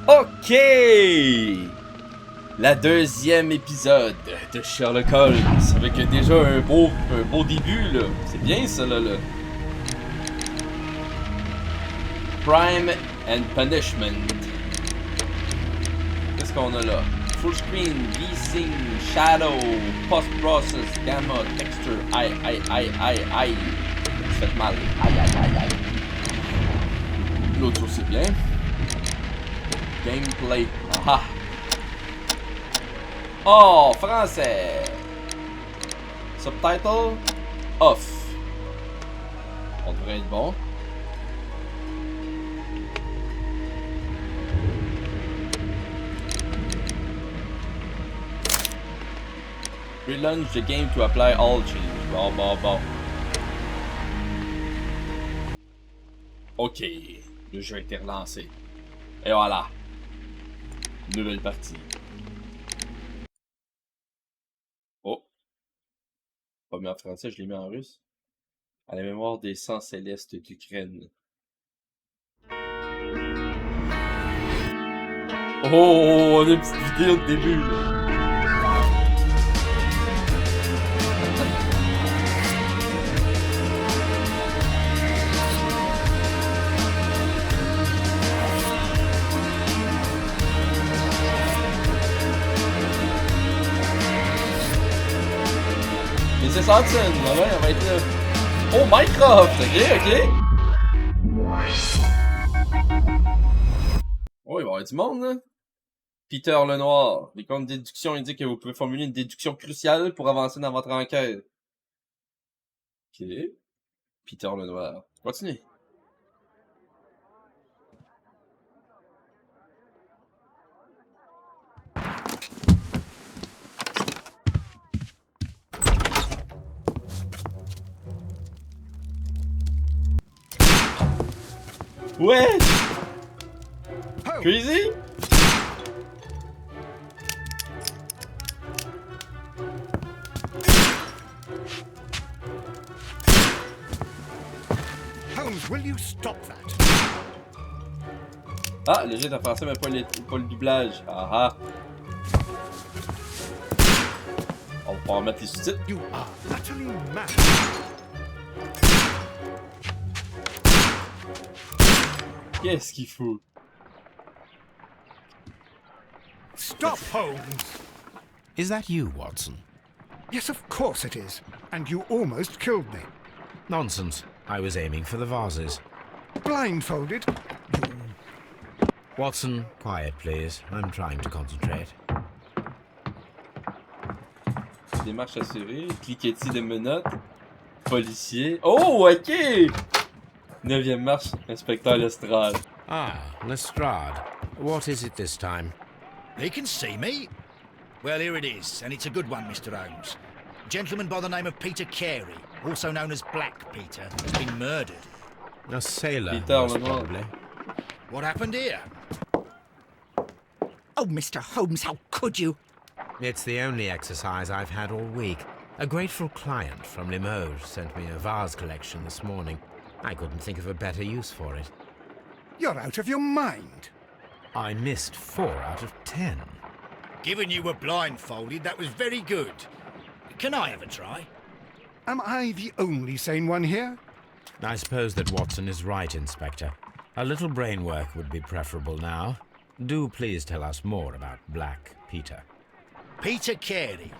Ok! La deuxième épisode de Sherlock Holmes, avec déjà un beau début, là. C'est bien ça, là. Crime and Punishment. Qu'est-ce qu'on a là? Full screen, V-Sync, Shadow, Post-Process, Gamma, Texture, aïe. Ça fait mal. Aïe. L'autre aussi bien. Gameplay. Ah! Oh, français! Subtitle off. On devrait être bon. Relaunch the game to apply all changes. Bon. Ok, le jeu a été relancé. Et voilà. Nouvelle partie. Oh. Pas mis en français, je l'ai mis en russe. À la mémoire des sangs célestes d'Ukraine. Oh, on a une petite vidéo de début, là. C'est Hudson, ouais, on va être là. Oh, Minecraft! Ok. Oh, il va y avoir du monde, là. Peter le Noir. Les comptes de déduction indiquent que vous pouvez formuler une déduction cruciale pour avancer dans votre enquête. Ok. Peter le Noir. Continuez. Ouais! Crazy? Holmes, will you stop that? Ah, le jet en français, mais pas le doublage. Ah. On va pouvoir mettre les sous-titres. You are utterly mad. Qu'est-ce qu'il faut? Stop, Holmes! Is that you, Watson? Yes, of course it is. And you almost killed me. Nonsense. I was aiming for the vases. Blindfolded? Watson, quiet, please. I'm trying to concentrate. Démarche assurée. Cliquetis de menottes. Policier. Oh, ok! 9e marche. Inspecteur Lestrade. Ah, Lestrade. What is it this time? He can see me. Well, here it is, and it's a good one, Mr. Holmes. A gentleman by the name of Peter Carey, also known as Black Peter, has been murdered. A sailor, Peter, most Lemon. probably. What happened here? Oh, Mr. Holmes, how could you? It's the only exercise I've had all week. A grateful client from Limoges sent me a vase collection this morning. I couldn't think of a better use for it. You're out of your mind. I missed 4 out of 10. Given you were blindfolded, that was very good. Can I have a try? Am I the only sane one here? I suppose that Watson is right, Inspector. A little brain work would be preferable now. Do please tell us more about Black Peter. Peter Carey,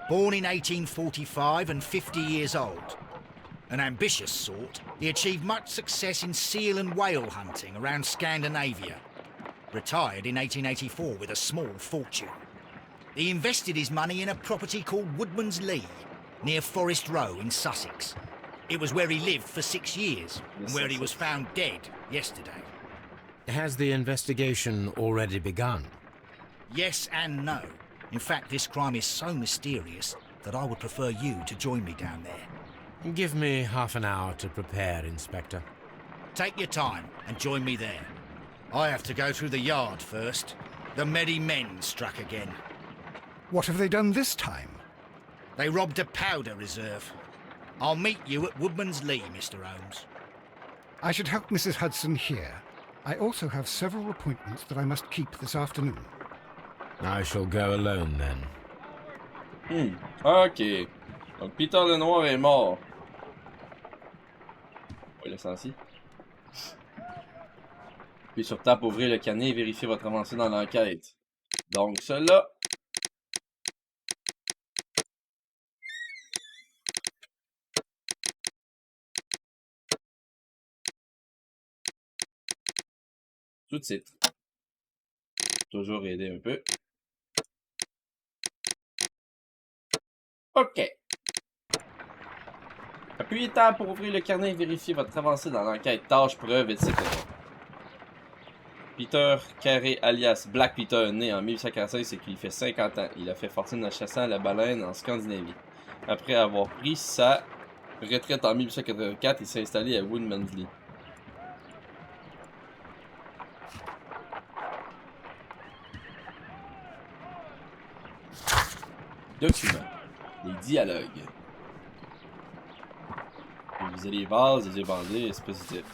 born in 1845 and 50 years old. An ambitious sort, he achieved much success in seal and whale hunting around Scandinavia. Retired in 1884 with a small fortune. He invested his money in a property called Woodman's Lee, near Forest Row in Sussex. It was where he lived for 6 years, and where he was found dead yesterday. Has the investigation already begun? Yes and no. In fact, this crime is so mysterious that I would prefer you to join me down there. Give me half an hour to prepare, Inspector. Take your time and join me there. I have to go through the yard first. The merry men struck again. What have they done this time? They robbed a powder reserve. I'll meet you at Woodman's Lee, Mr. Holmes. I should help Mrs. Hudson here. I also have several appointments that I must keep this afternoon. I shall go alone then. Ok. Donc, Peter Lenoir est mort. Oui, l'essentiel. Puis sur table, ouvrez le carnet et vérifiez votre avancée dans l'enquête. Donc, cela. Tout de suite. Toujours aider un peu. OK. Appuyez tab pour ouvrir le carnet et vérifier votre avancée dans l'enquête, tâches, preuves, etc. Peter Carey alias Black Peter, né en 1845, c'est qu'il fait 50 ans. Il a fait fortune en chassant la baleine en Scandinavie. Après avoir pris sa retraite en 1884, il s'est installé à Woodmansley. Documents. Les dialogues. Réviser les vases, les yeux bandés, expositif.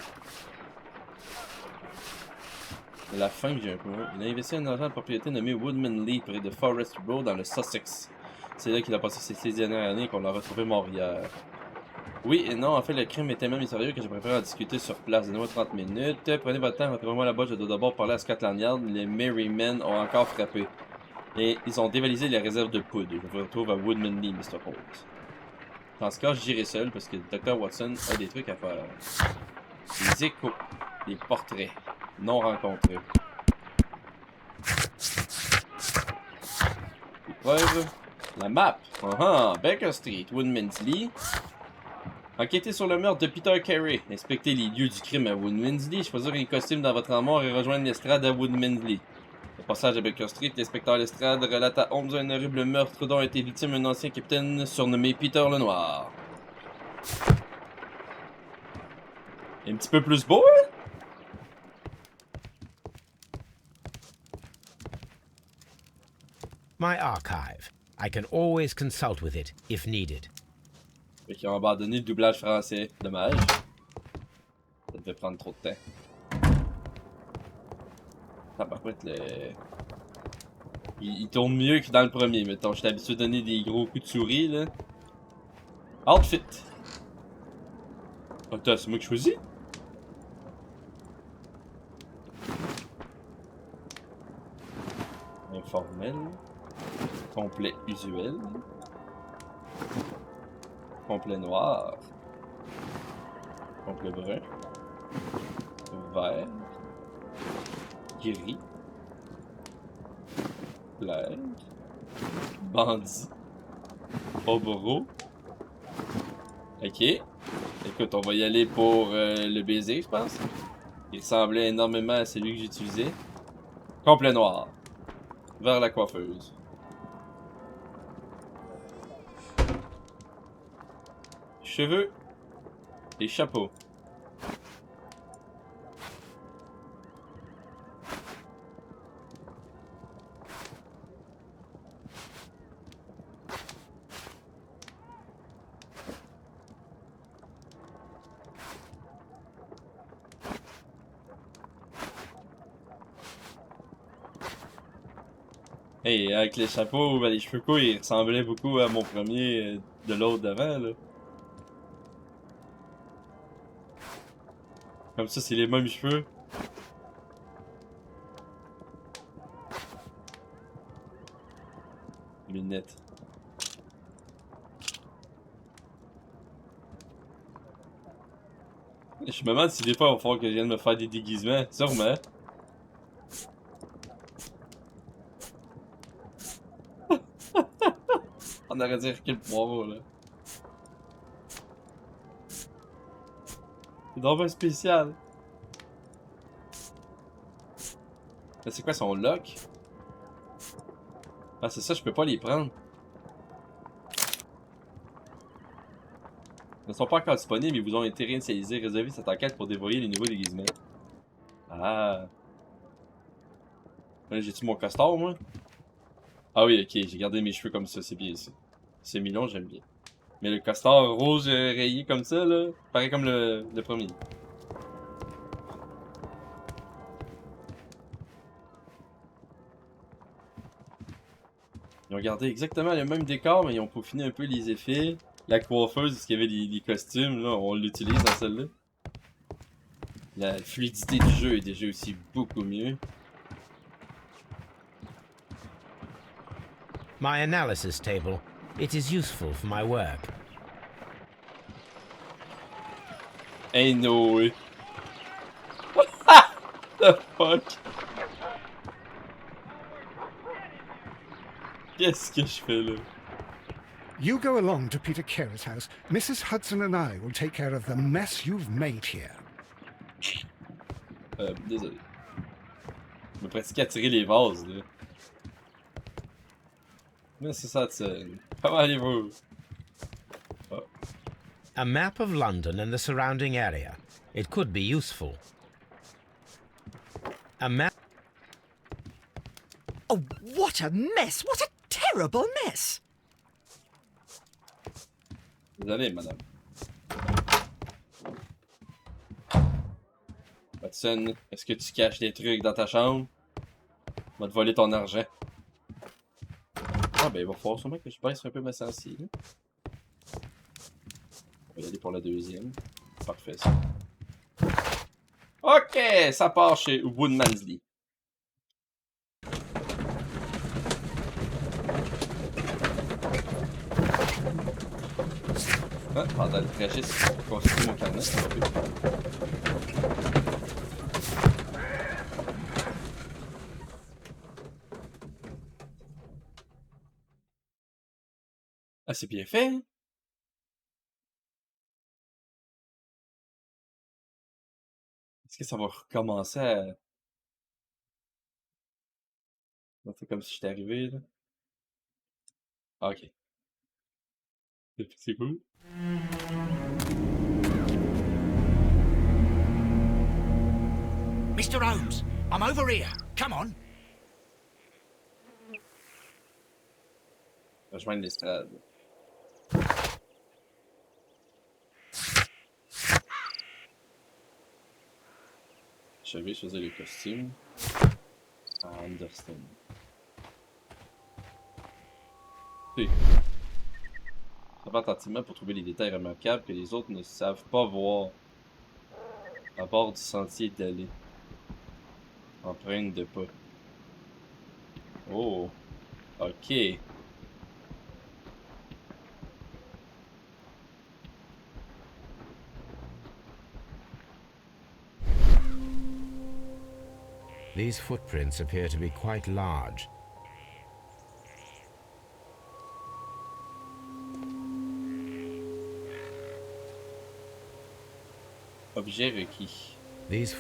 À la fin, j'ai un peu. Il a investi un agent de propriété nommé Woodmanley près de Forest Road dans le Sussex. C'est là qu'il a passé ses 6 dernières années qu'on l'a retrouvé mort hier. Oui et non, en fait, le crime est tellement mystérieux que je préfère en discuter sur place. Donnez-moi 30 minutes. Prenez votre temps, retrouvez-moi là-bas. Je dois d'abord parler à Scotland Yard. Les Merrymen ont encore frappé. Et ils ont dévalisé les réserves de poudre. Je vous retrouve à Woodmanley, Mr. Holmes. Dans ce cas, j'irai seul parce que le Dr. Watson a des trucs à faire. Des échos. Des portraits. Non rencontrés. Les preuves. La map. Baker Street, Woodmansley. Enquêtez sur le meurtre de Peter Carey. Inspectez les lieux du crime à Woodmansley. Choisir un costume dans votre armoire et rejoindre l'estrade à Woodmansley. Au passage à Baker Street, l'inspecteur Lestrade relate à Holmes un horrible meurtre dont a été victime un ancien capitaine surnommé Peter Lenoir. Un petit peu plus beau, hein? My archive. I can always consult with it, if needed. Fait qu'ils ont abandonné le doublage français. Dommage. Ça devait prendre trop de temps. Ah, par contre, il tourne mieux que dans le premier, mettons. J'étais habitué à donner des gros coups de souris, là. Outfit. Attends, c'est moi qui choisis? Informel. Complet usuel. Complet noir. Complet brun. Vert. Gris. Clair. Bandit. Oboro. Ok. Écoute, on va y aller pour le baiser, je pense. Il ressemblait énormément à celui que j'utilisais. Complet noir. Vers la coiffeuse. Cheveux. Et chapeau. Hey, avec les chapeaux, ben, les cheveux courts, ils ressemblaient beaucoup à mon premier de l'autre d'avant, là. Comme ça, c'est les mêmes cheveux. Lunettes. Je me demande si des fois il va falloir que je vienne me faire des déguisements. Sûrement. On aurait dit reculer le poireau, là. C'est donc bien spécial. Mais c'est quoi son lock? Ah, c'est ça, je peux pas les prendre. Ils ne sont pas encore disponibles, ils vous ont été réinitialisés. Réservez cette enquête pour dévoiler les nouveaux déguisements. Ah. J'ai-tu mon costard, moi? Ah oui, ok, j'ai gardé mes cheveux comme ça, c'est bien ça. C'est mignon, j'aime bien. Mais le costard rose rayé comme ça, là, pareil comme le premier. Ils ont gardé exactement le même décor, mais ils ont peaufiné un peu les effets. La coiffeuse, parce qu'il y avait les costumes, là, on l'utilise dans celle-là. La fluidité du jeu est déjà aussi beaucoup mieux. My analysis table. It is useful for my work. Ain't no way. The fuck? Qu'est-ce que je fais là? You go along to Peter Carey's house. Mrs. Hudson and I will take care of the mess you've made here. Désolé. Je me pratique à tirer les vases, là. Mrs. Hudson, comment allez-vous? Oh. A map of London and the surrounding area. It could be useful. A map. Oh, what a mess! What a terrible mess! Désolé, madame. Watson, est-ce que tu caches des trucs dans ta chambre? On va te voler ton argent. Ah ben, il va falloir sûrement que je baisse un peu ma sensi. On va y aller pour la deuxième. Parfait, ça. Ok, ça part chez Woodmansley. Ah, pendant le trajet, c'est pour construire mon carnet, ça va bien. Ah, c'est bien fait, hein? Est-ce que ça va recommencer à... C'est comme si j'étais arrivé, là. Ah, ok. C'est cool. Mr. Holmes, I'm over here. Come on. Rejoindre l'estrade. Je vais choisir le costume. Anderson. P. Travaille attentivement pour trouver les détails remarquables que les autres ne savent pas voir. À bord du sentier d'aller. Empreinte de pas. Oh. Ok. These footprints appear to be quite large. Objet requis. These.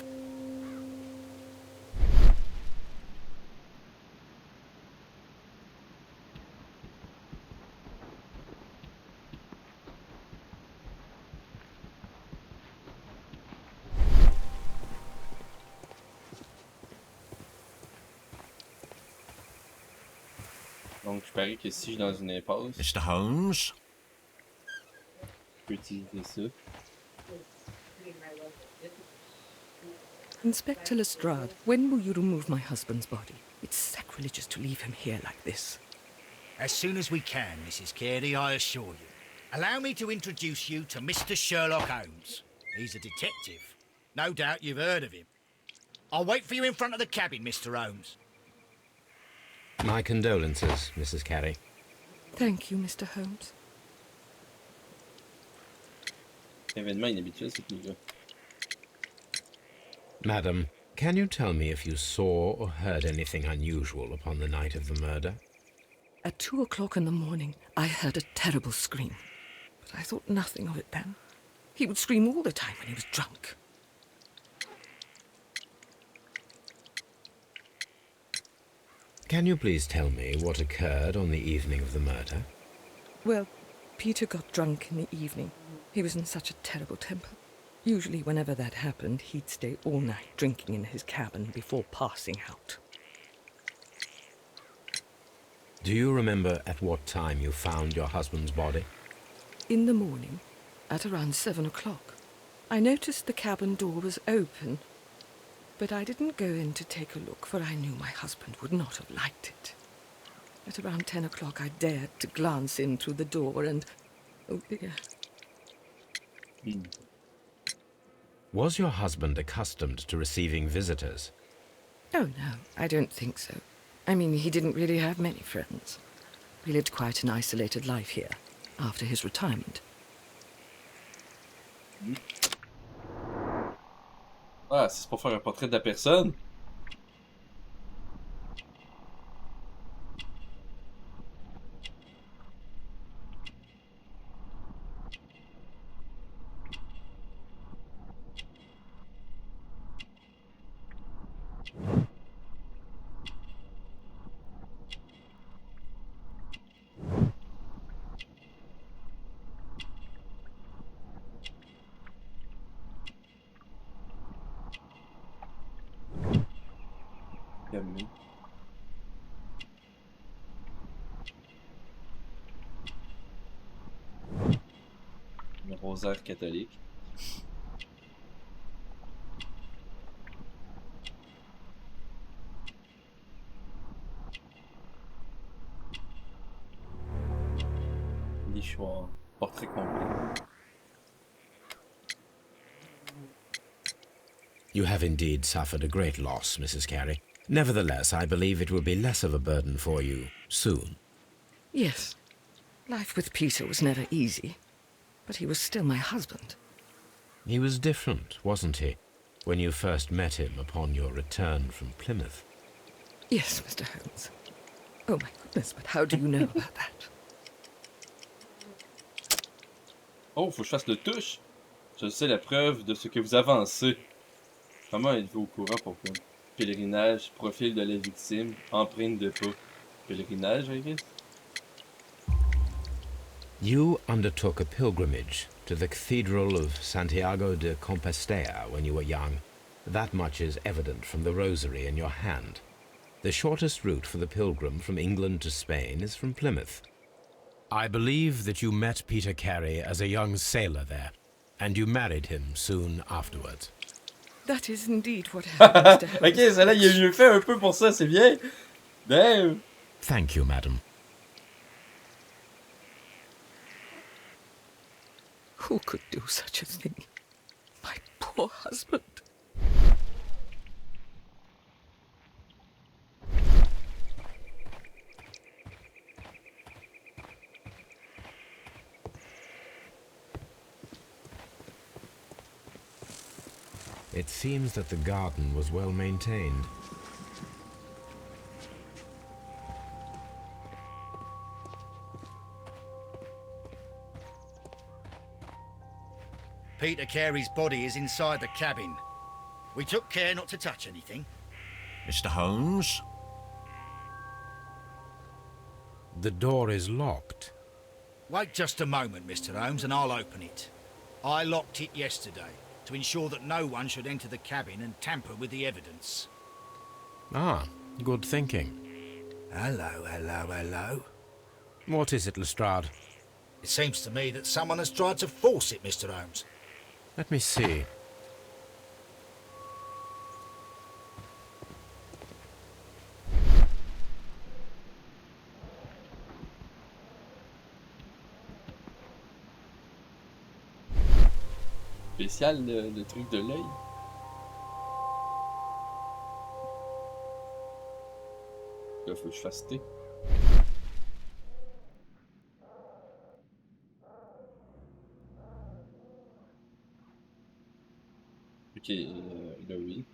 Donc, je parie que si je suis dans une impasse, Mr. Holmes? je peux utiliser ça. Inspector Lestrade, when will you remove my husband's body? It's sacrilegious to leave him here like this. As soon as we can, Mrs. Carey, I assure you. Allow me to introduce you to Mr. Sherlock Holmes. He's a detective. No doubt you've heard of him. I'll wait for you in front of the cabin, Mr. Holmes. My condolences, Mrs. Carey. Thank you, Mr. Holmes. Événement inhabituel, c'est plus là. Madam, can you tell me if you saw or heard anything unusual upon the night of the murder? At 2 o'clock in the morning, I heard a terrible scream. But I thought nothing of it then. He would scream all the time when he was drunk. Can you please tell me what occurred on the evening of the murder? Well, Peter got drunk in the evening. He was in such a terrible temper. Usually, whenever that happened, he'd stay all night drinking in his cabin before passing out. Do you remember at what time you found your husband's body? In the morning, at around 7 o'clock, I noticed the cabin door was open, but I didn't go in to take a look, for I knew my husband would not have liked it. At around 10 o'clock, I dared to glance in through the door and... Oh, dear. Was your husband accustomed to receiving visitors? Oh, no, I don't think so. I mean, he didn't really have many friends. He lived quite an isolated life here, after his retirement. Ah, c'est pour faire un portrait de la personne. Calmez. Le rosaire catholique. Nichoir. Portrait complet. You have indeed suffered a great loss, Mrs. Carey. Nevertheless, I believe it will be less of a burden for you soon. Yes. Life with Peter was never easy, but he was still my husband. He was different, wasn't he, when you first met him upon your return from Plymouth? Yes, Mr. Holmes. Oh, my goodness, but how do you know about that? Oh, faut que je fasse le touche. Je sais la preuve de ce que vous avancez. Comment êtes-vous au courant pour que pèlerinage, profil de la victime, empreinte de pas. Pèlerinage, I guess? You undertook a pilgrimage to the Cathedral of Santiago de Compostela when you were young. That much is evident from the rosary in your hand. The shortest route for the pilgrim from England to Spain is from Plymouth. I believe that you met Peter Carey as a young sailor there, and you married him soon afterwards. That is indeed what happened, Mr. Holmes. Ok, celle-là, il a mieux fait un peu pour ça, c'est bien. Damn. Thank you, madam. Who could do such a thing? My poor husband. It seems that the garden was well maintained. Peter Carey's body is inside the cabin. We took care not to touch anything. Mr. Holmes? The door is locked. Wait just a moment, Mr. Holmes, and I'll open it. I locked it yesterday to ensure that no one should enter the cabin and tamper with the evidence. Ah, good thinking. Hello, hello, hello. What is it, Lestrade? It seems to me that someone has tried to force it, Mr. Holmes. Let me see. Spécial, le truc de l'œil. Là, faut que je fasse T. Ok, là oui.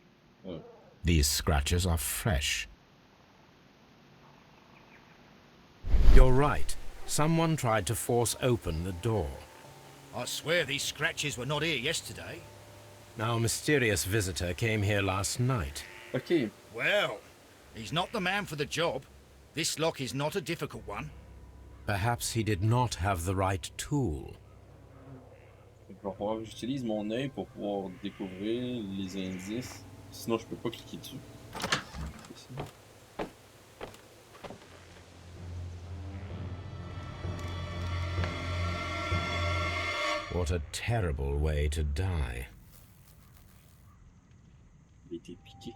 Ouais. These scratches are fresh. You're right. Someone tried to force open the door. I swear these scratches were not here yesterday. Our mysterious visitor came here last night. Ok. Well, he's not the man for the job. This lock is not a difficult one. Perhaps he did not have the right tool. Il va falloir que j'utilise mon œil pour pouvoir découvrir les indices. Sinon, je peux pas cliquer dessus. What a terrible way to die. Il a été piqué.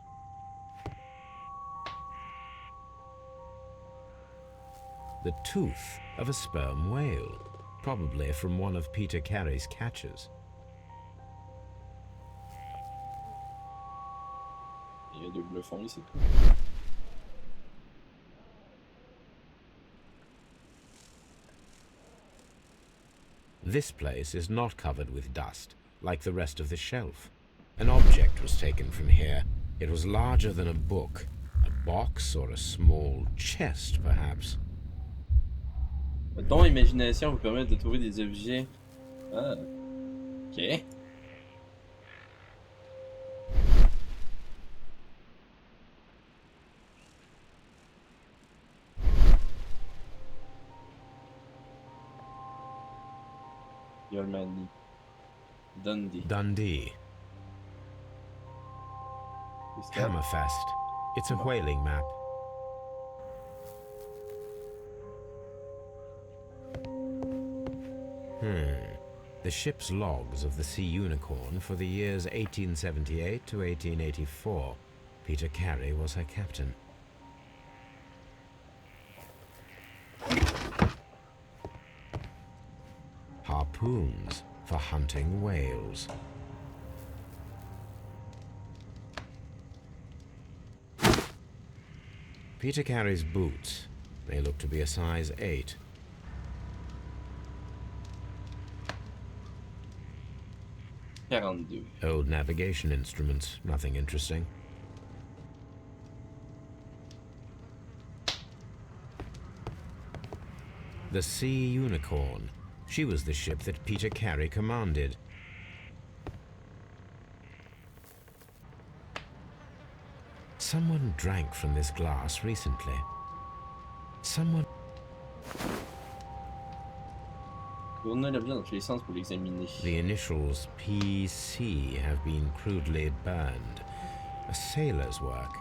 the tooth of a sperm whale, probably from one of Peter Carey's catches. Il y a deux bluffons ici. This place is not covered with dust, like the rest of the shelf. An object was taken from here. It was larger than a book, a box or a small chest, perhaps. Ton imagination vous permet de trouver des objets. Ah, ok. Yolmani. Dundee. Hammerfest. It's a whaling map. The ship's logs of the Sea Unicorn for the years 1878 to 1884. Peter Carey was her captain. Harpoons for hunting whales. Peter Carey's boots. They look to be a size 8. Old navigation instruments, nothing interesting. The Sea Unicorn. She was the ship that Peter Carey commanded. Someone drank from this glass recently. Someone... The initials PC have been crudely burned. A sailor's work.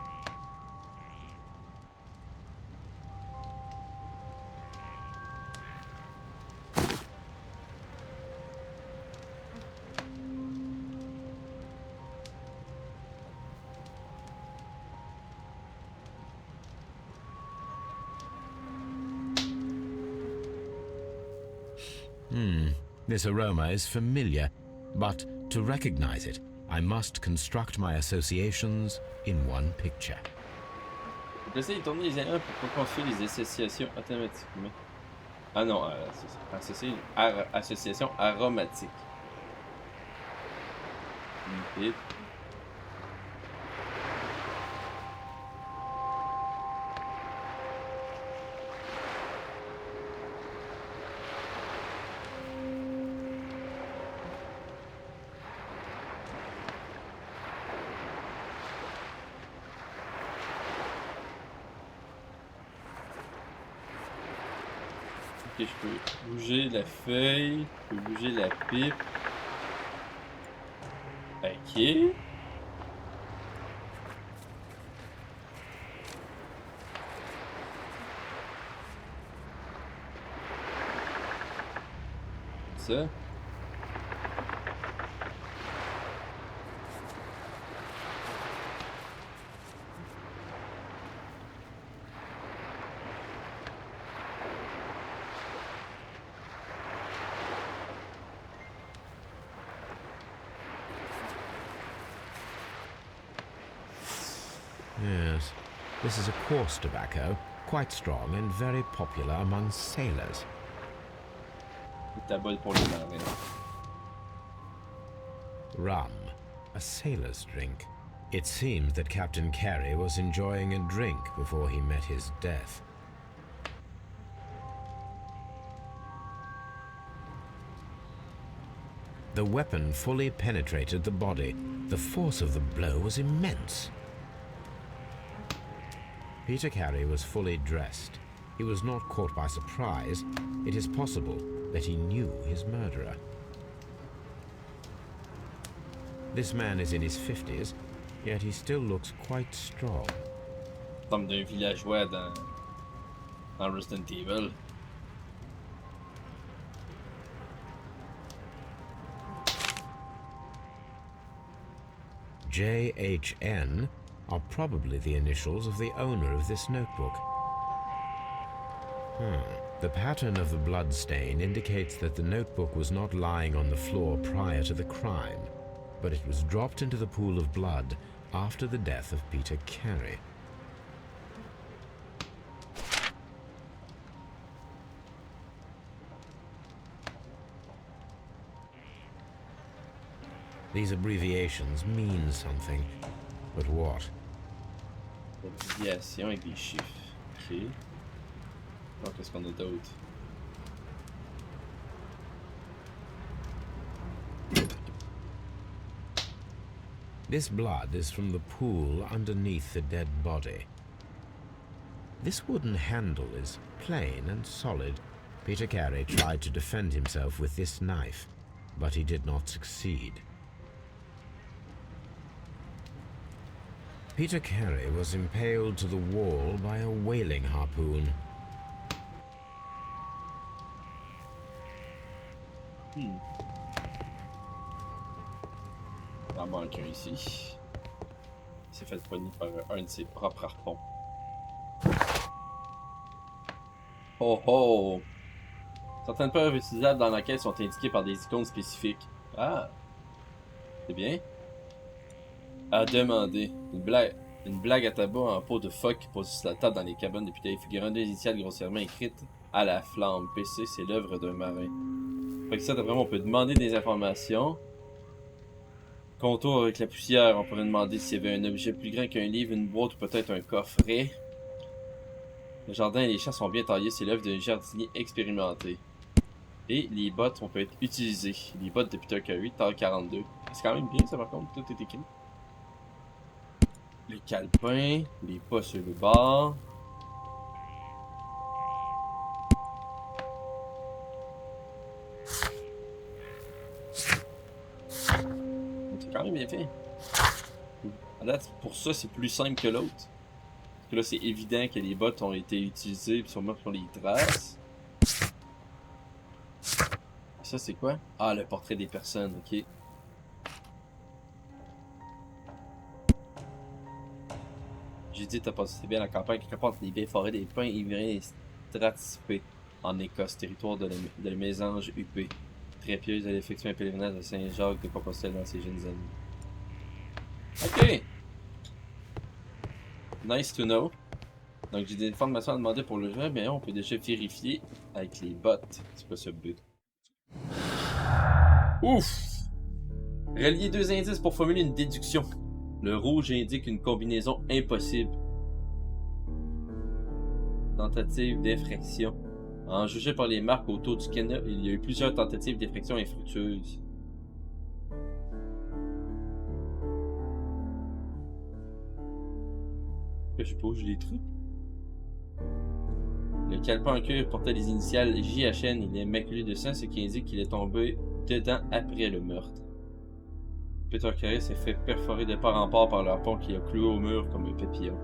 This aroma is familiar, but to recognize it, I must construct my associations in one picture. J'essaie de tourner les éléments pour construire les associations automatiquement. Ah non, association aromatique. Vite. Ok, je peux bouger la feuille, je peux bouger la pipe. Ok. Ça. Yes, this is a coarse tobacco, quite strong and very popular among sailors. Rum, a sailor's drink. It seems that Captain Carey was enjoying a drink before he met his death. The weapon fully penetrated the body. The force of the blow was immense. Peter Carey was fully dressed. He was not caught by surprise. It is possible that he knew his murderer. This man is in his 50s, yet he still looks quite strong. Comme d'un villageois dans Resident Evil. JHN are probably the initials of the owner of this notebook. The pattern of the blood stain indicates that the notebook was not lying on the floor prior to the crime, but it was dropped into the pool of blood after the death of Peter Carey. These abbreviations mean something, but what? L'abréviation avec des chiffres. Ok. Alors, qu'est-ce qu'on a d'autre? This blood is from the pool underneath the dead body. This wooden handle is plain and solid. Peter Carey tried to defend himself with this knife, but he did not succeed. Peter Carey was impaled to the wall by a whaling harpoon. Il en manque un ici. Il s'est fait poigner par un de ses propres harpons. Oh oh! Certaines preuves utilisables dans l'enquête sont indiquées par des icônes spécifiques. Ah! C'est bien. À demander. Une blague à tabac en peau de phoque posée sur la table dans les cabanes depuis les figurants deux initiales grossièrement écrites à la flamme. PC, c'est l'œuvre d'un marin. Fait que ça, d'après moi, on peut demander des informations. Contour avec la poussière, on pourrait demander s'il y avait un objet plus grand qu'un livre, une boîte ou peut-être un coffret. Le jardin et les champs sont bien taillés, c'est l'œuvre d'un jardinier expérimenté. Et les bottes, on peut être utilisées. Les bottes de Peter Carey, taille 42. C'est quand même bien ça par contre, tout est écrit. Les calepins, les pas sur le bord. C'est quand même bien fait. À date, pour ça, c'est plus simple que l'autre. Parce que là, c'est évident que les bottes ont été utilisées, puis sûrement sur les traces. Ça, c'est quoi? Ah, le portrait des personnes, ok. J'ai dit, t'as passé bien la campagne qui rapporte les baies forêts des pins ivriens et stratifés en Écosse, territoire de la mésange huppée. Très pieuse, elle effectue un pèlerinage à Saint-Jacques de Compostelle dans ses jeunes années. Ok! Nice to know. Donc j'ai des informations à demander pour le jeu, mais on peut déjà vérifier avec les bottes. C'est pas ce but. Ouf! Relier deux indices pour formuler une déduction. Le rouge indique une combinaison impossible. Tentative d'effraction. En juger par les marques autour du canot, il y a eu plusieurs tentatives d'effraction infructueuses. Je sais pas où je les trouve. Le calepin en cuir portait les initiales JHN. Il est maculé de sang, ce qui indique qu'il est tombé dedans après le meurtre. Peter Carey s'est fait perforer de part en part par leur pont qui a cloué au mur comme un papillon.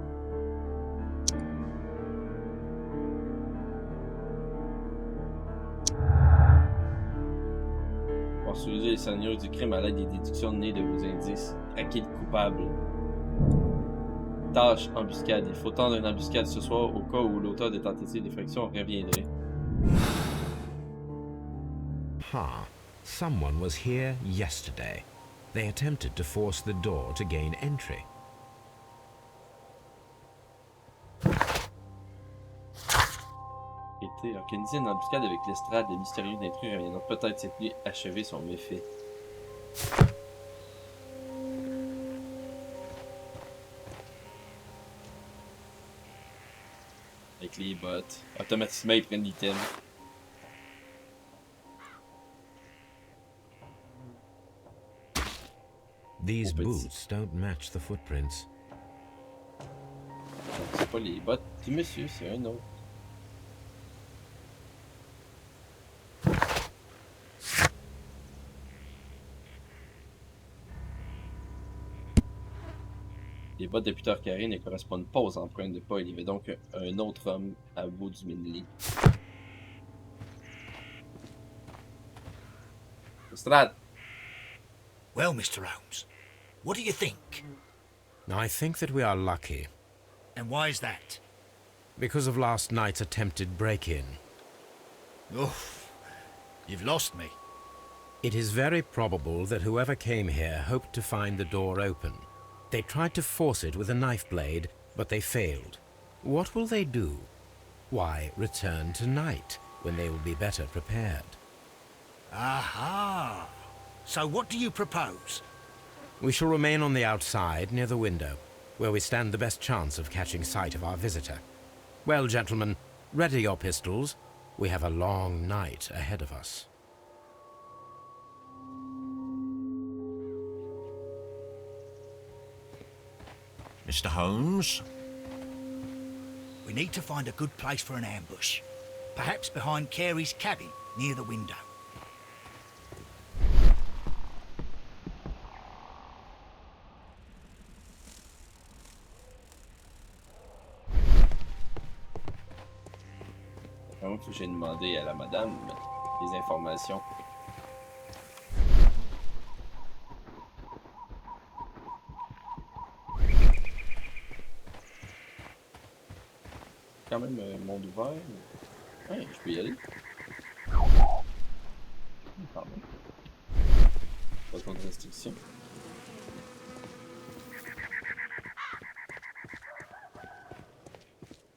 Pour soulever les scénarios du crime à l'aide des déductions nées de vos indices. Traquer le coupable. Tâche embuscade. Il faut tendre une embuscade ce soir au cas où l'auteur des tentatives d'effraction reviendrait. Someone was here yesterday. They attempted to force the door to gain entry. Été organisé une embuscade avec l'estrade. Les mystérieux d'intrus reviendront peut-être cette nuit achever son méfait. Avec les bottes. Automatiquement, ils prennent l'item. These boots don't match the footprints. C'est pas les bottes du monsieur, c'est un autre. Les bottes de Peter Carey ne correspondent pas aux empreintes de pas. Il y avait donc un autre homme à bout du milieu. Strad. Well, Mr. Holmes, what do you think? I think that we are lucky. And why is that? because of last night's attempted break-in. Oof, you've lost me. It is very probable that whoever came here hoped to find the door open. They tried to force it with a knife blade, but they failed. What will they do? Why, return tonight, when they will be better prepared. Aha! So what do you propose? We shall remain on the outside, near the window, where we stand the best chance of catching sight of our visitor. Well, gentlemen, ready your pistols. We have a long night ahead of us. Mr. Holmes? We need to find a good place for an ambush. Perhaps behind Carey's cabin, near the window. Donc, j'ai demandé à la madame des informations. Quand même monde ouvert. Ouais, je peux y aller. Quand même. Pas trop de restrictions.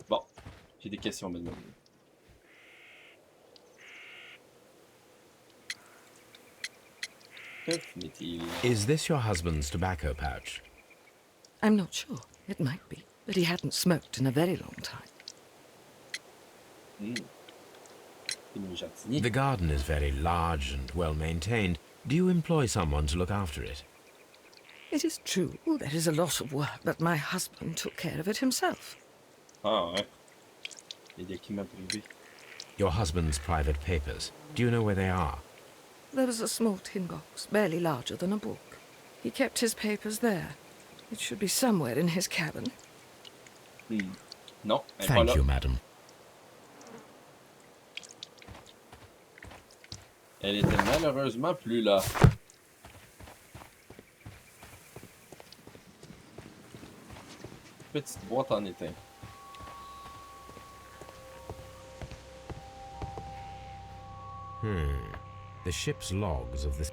Bon, j'ai des questions, madame. Is this your husband's tobacco pouch? I'm not sure. It might be, but he hadn't smoked in a very long time. The garden is very large and well maintained. Do you employ someone to look after it? It is true, there is a lot of work, but my husband took care of it himself. Ah ouais. Les documents privés. Your husband's private papers. Do you know where they are? There was a small tin box, barely larger than a book. He kept his papers there. It should be somewhere in his cabin. Non, elle est pas Thank là. you, madam. Elle était malheureusement plus là. Petite boîte en étain. The ship's logs of this...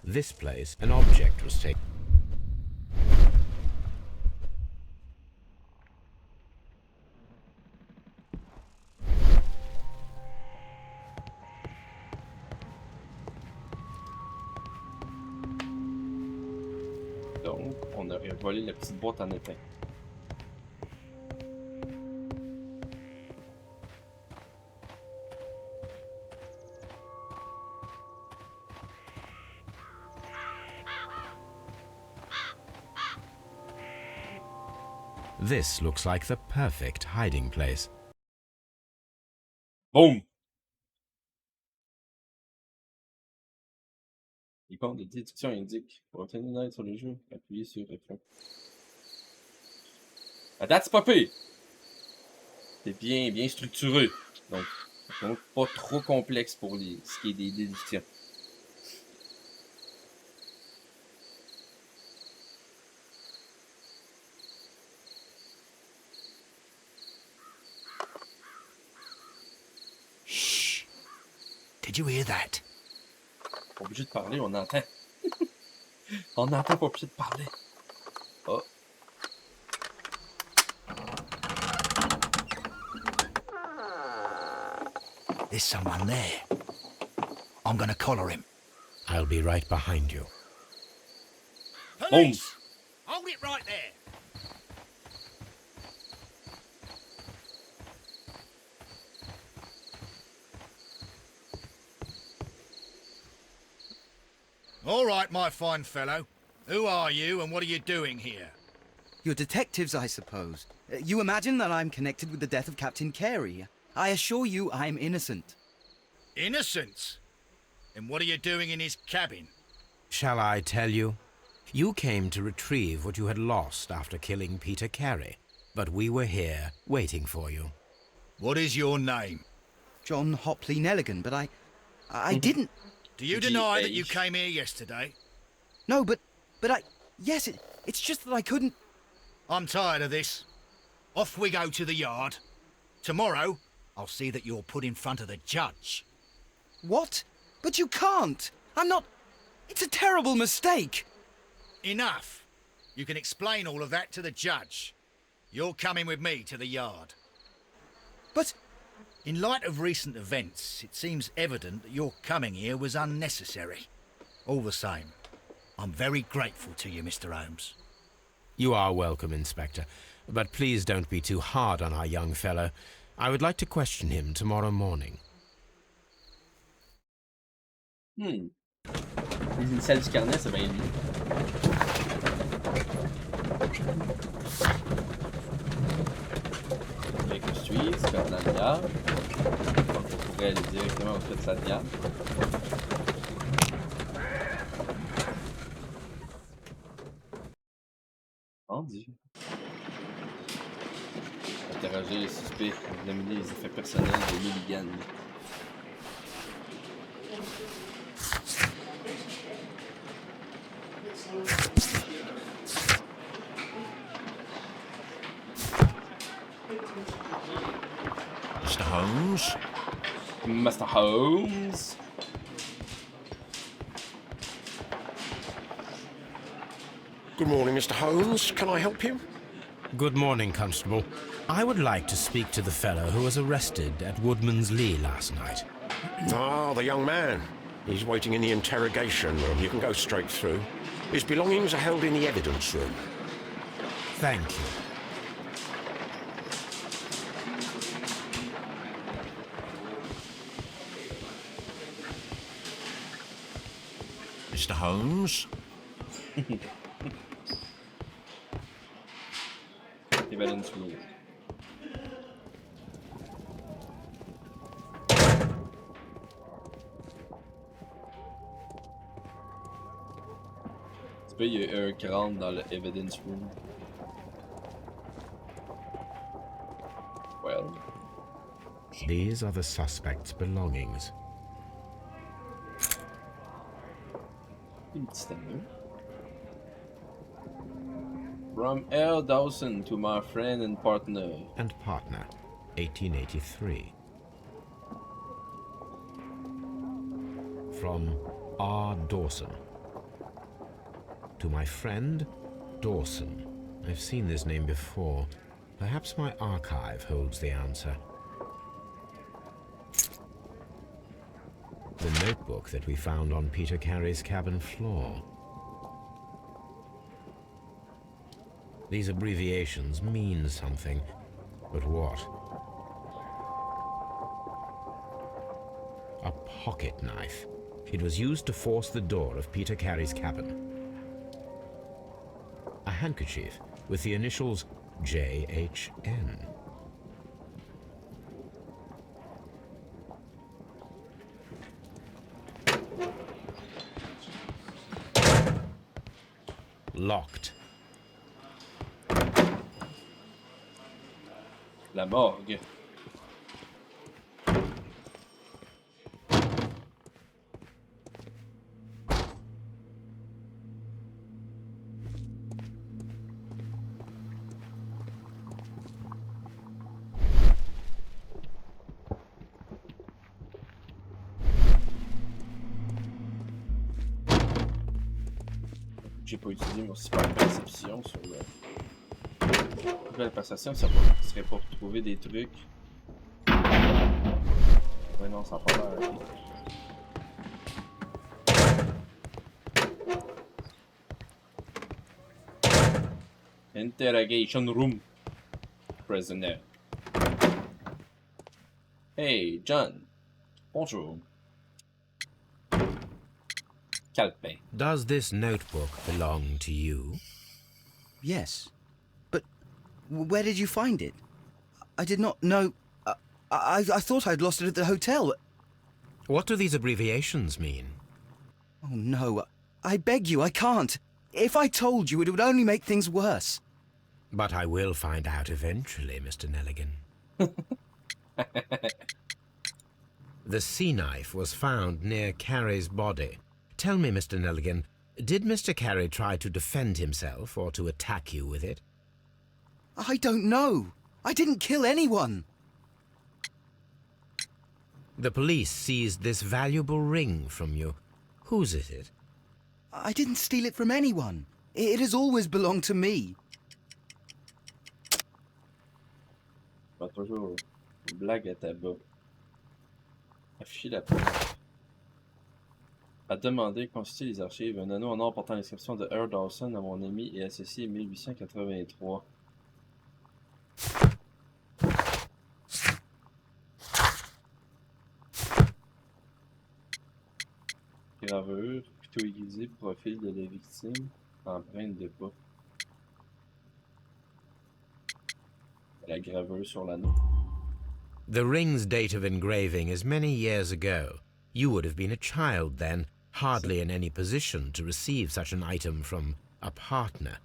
This place, an object was taken. Donc, on aurait volé la petite boîte en étain. This looks like the perfect hiding place. Boum! L'icône de déduction indique pour obtenir une aide sur le jeu, appuyez sur F1. À date, c'est pas pire! C'est bien structuré. Donc pas trop complexe pour ce qui est des déductions. Shh. Did you hear that? Pas obligé de parler, on entend. On entend, pas obligé de parler. Oh. There's someone there. I'm gonna collar him. I'll be right behind you. Police! Hold it right there. All right, my fine fellow. Who are you and what are you doing here? You're detectives, I suppose. You imagine that I'm connected with the death of Captain Carey. I assure you I'm innocent. Innocent? And what are you doing in his cabin? Shall I tell you? You came to retrieve what you had lost after killing Peter Carey, but we were here, waiting for you. What is your name? John Hopley Nelligan, but I didn't... Do you deny that you came here yesterday? No, but yes, it's just that I couldn't. I'm tired of this. Off we go to the yard. Tomorrow, I'll see that you're put in front of the judge. What? But you can't. I'm not. It's a terrible mistake. Enough. You can explain all of that to the judge. You're coming with me to the yard. But in light of recent events, it seems evident that your coming here was unnecessary. All the same, I'm very grateful to you, Mr. Holmes. You are welcome, Inspector. But please don't be too hard on our young fellow. I would like to question him tomorrow morning. Les initiales du carnet, c'est bien lui. Reconstruire, c'est comme dans le diable. Donc on pourrait aller directement au fait de sa diable. Rendu. Interroger les suspects, examiner les effets personnels de Milligan. Mr. Holmes? Mr. Holmes? Good morning, Mr. Holmes. Can I help you? Good morning, Constable. I would like to speak to the fellow who was arrested at Woodman's Lee last night. Ah, the young man. He's waiting in the interrogation room. You can go straight through. His belongings are held in the evidence room. Thank you. Mr. Holmes? Evidence room. Tu peux, il y a un crâne dans le evidence room. Well. These are the suspect's belongings. Une petite année. From L. Dawson to my friend and partner. And partner, 1883. From R. Dawson. To my friend, Dawson. I've seen this name before. Perhaps my archive holds the answer. The notebook that we found on Peter Carey's cabin floor. These abbreviations mean something, but what? A pocket knife. It was used to force the door of Peter Carey's cabin. A handkerchief with the initials J.H.N. Locked. La morgue. J'ai pas utilisé mon super perception sur le... La perception, ça serait pour trouver des trucs. Ouais, non, ça n'a pas l'air. Interrogation room. Prisoner. Hey, John. Bonjour. Calepin. Does this notebook belong to you? Yes. But where did you find it? I did not know. I thought I'd lost it at the hotel. What do these abbreviations mean? Oh, no. I beg you, I can't. If I told you, it would only make things worse. But I will find out eventually, Mr. Nelligan. The sea knife was found near Carey's body. Tell me, Mr. Nelligan, did Mr. Carey try to defend himself or to attack you with it? I don't know. I didn't kill anyone. The police seized this valuable ring from you. Whose is it? I didn't steal it from anyone. It has always belonged to me. Pas toujours. Une blague à tabac. Afficher la preuve. A demander, consulter les archives. Un anneau en or portant l'inscription de Earl Dawson à mon ami et associé 1883. Gravure, couteau aiguisé, profil de la victime, empreinte de pas. La gravure sur l'anneau. The ring's date of engraving is many years ago. You would have been a child then, hardly in any position to receive such an item from a partner.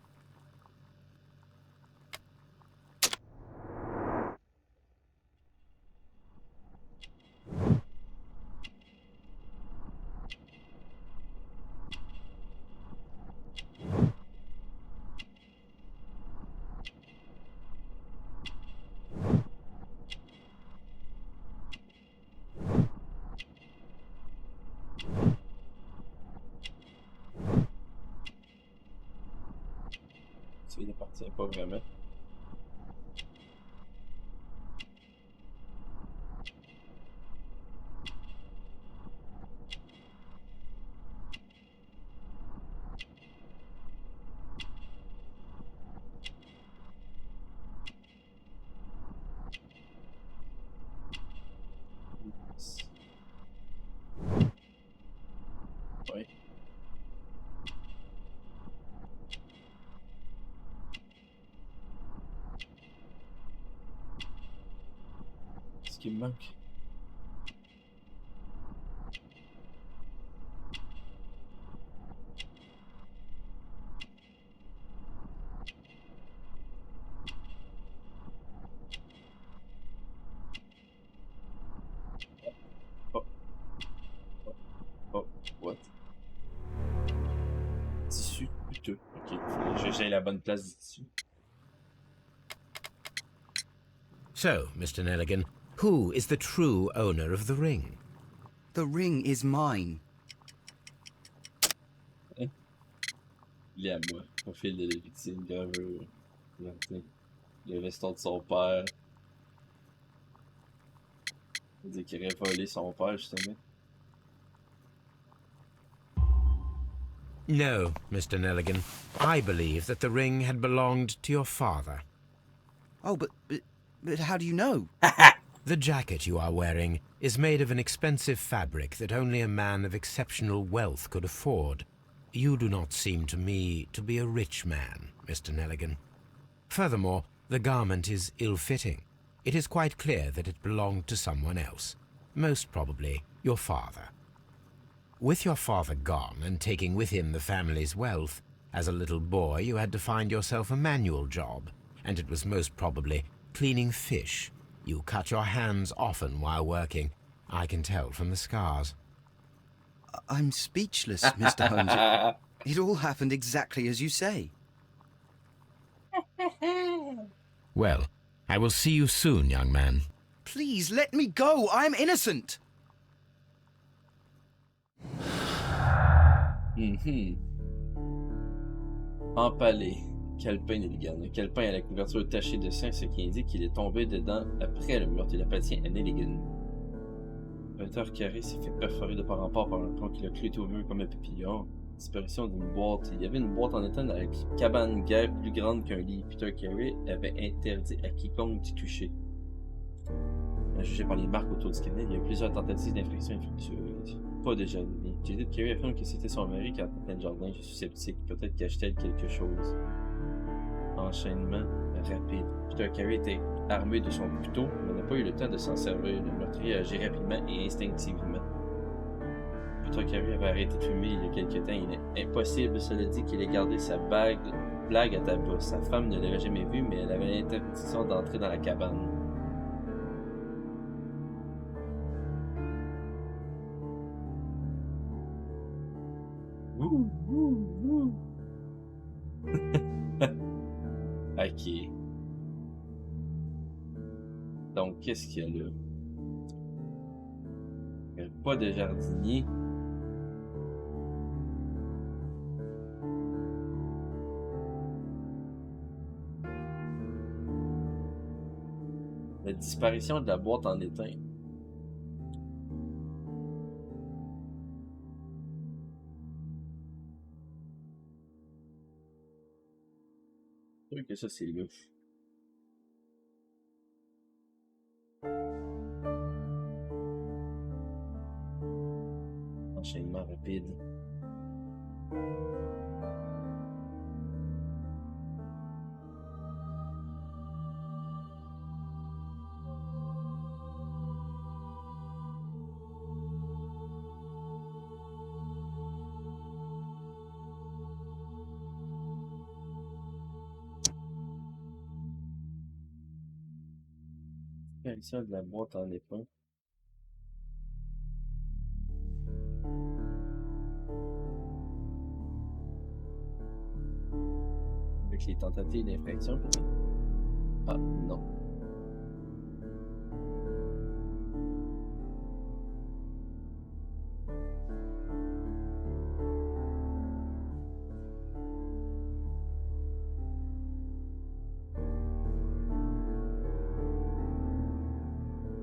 Il n'appartient pas vraiment. Oui. Ce qui me manque. Oh. Oh. Oh. What? Tissu coûteux. Ok, j'ai la bonne place du tissu. So, Mr. Nelligan, who is the true owner of the ring? The ring is mine. Il est à moi. Profil de la victime, gravure. Le veston de son père. Il dit qu'il aurait volé son père, justement. No, Mr. Nelligan. I believe that the ring had belonged to your father. Oh, but how do you know? The jacket you are wearing is made of an expensive fabric that only a man of exceptional wealth could afford. You do not seem to me to be a rich man, Mr. Nelligan. Furthermore, the garment is ill-fitting. It is quite clear that it belonged to someone else, most probably your father. With your father gone and taking with him the family's wealth, as a little boy you had to find yourself a manual job, and it was most probably cleaning fish. You cut your hands often while working. I can tell from the scars. I'm speechless, Mr. Holmes. It all happened exactly as you say. Well, I will see you soon, young man. Please, let me go. I'm innocent. Empalé. Calepin Nelligan. Un calepin à la couverture tachée de sang, ce qui indique qu'il est tombé dedans après le meurtre. Il appartient à Nelligan. Peter Carey s'est fait perforer de part en part par un plomb qui l'a cloué au mur comme un papillon. Disparition d'une boîte. Il y avait une boîte en état dans la cabane guerre plus grande qu'un lit. Peter Carey avait interdit à quiconque d'y toucher. Jugé par les marques autour du cabinet, il y a eu plusieurs tentatives d'infraction infructueuses. Pas déjà donné. Judith Carey affirme que c'était son mari qui a tenté le jardin. Je suis sceptique. Peut-être cache-t-elle quelque chose. Enchaînement rapide. Peter Carey était armé de son couteau, mais n'a pas eu le temps de s'en servir. Le meurtrier a agi rapidement et instinctivement. Peter Carey avait arrêté de fumer il y a quelque temps. Il est impossible, cela dit, qu'il ait gardé sa blague à tabac. Sa femme ne l'avait jamais vu, mais elle avait l'interdiction d'entrer dans la cabane. Ouh, ouh, ouh. Ok. Donc, qu'est-ce qu'il y a là? Il n'y a pas de jardinier. La disparition de la boîte en étain. Je trouve que ça, c'est louche. Enchaînement rapide. Disparition de la boîte en étain. Avec les tentatives d'infraction, peut-être? Ah, non.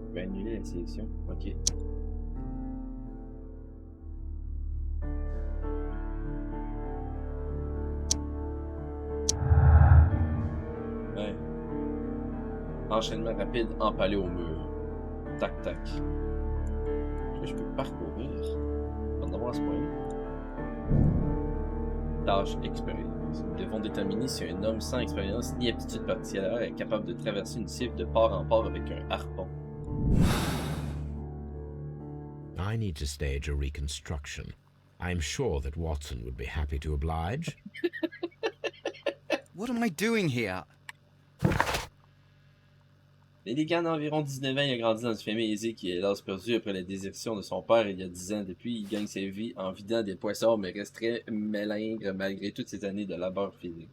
Je vais annuler la sélection. Ok. Ouais. Enchaînement rapide, empalé au mur. Tac, tac. Est-ce que je peux parcourir? On va voir à ce point-là. Tâche expérience. Nous devons déterminer si un homme sans expérience ni aptitude particulière est capable de traverser une cible de port en port avec un harpon. I need to stage a reconstruction. I'm sure that Watson would be happy to oblige. What am I doing here? L'élégant d'environ 19 ans, il a grandi dans une famille aisée qui est hélas perdue après la désertion de son père il y a 10 ans. Depuis, il gagne sa vie en vidant des poissons, mais reste très malingre malgré toutes ces années de labeur physique.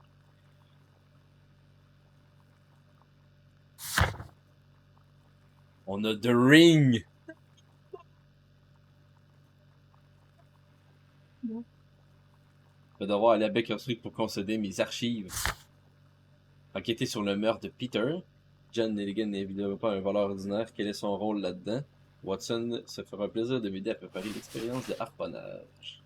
On a The Ring! Je vais devoir aller à Baker Street pour concéder mes archives. Enquêter sur le meurtre de Peter. John Nelligan n'est évidemment pas un voleur ordinaire. Quel est son rôle là-dedans? Watson se fera un plaisir de m'aider à préparer l'expérience de harponnage.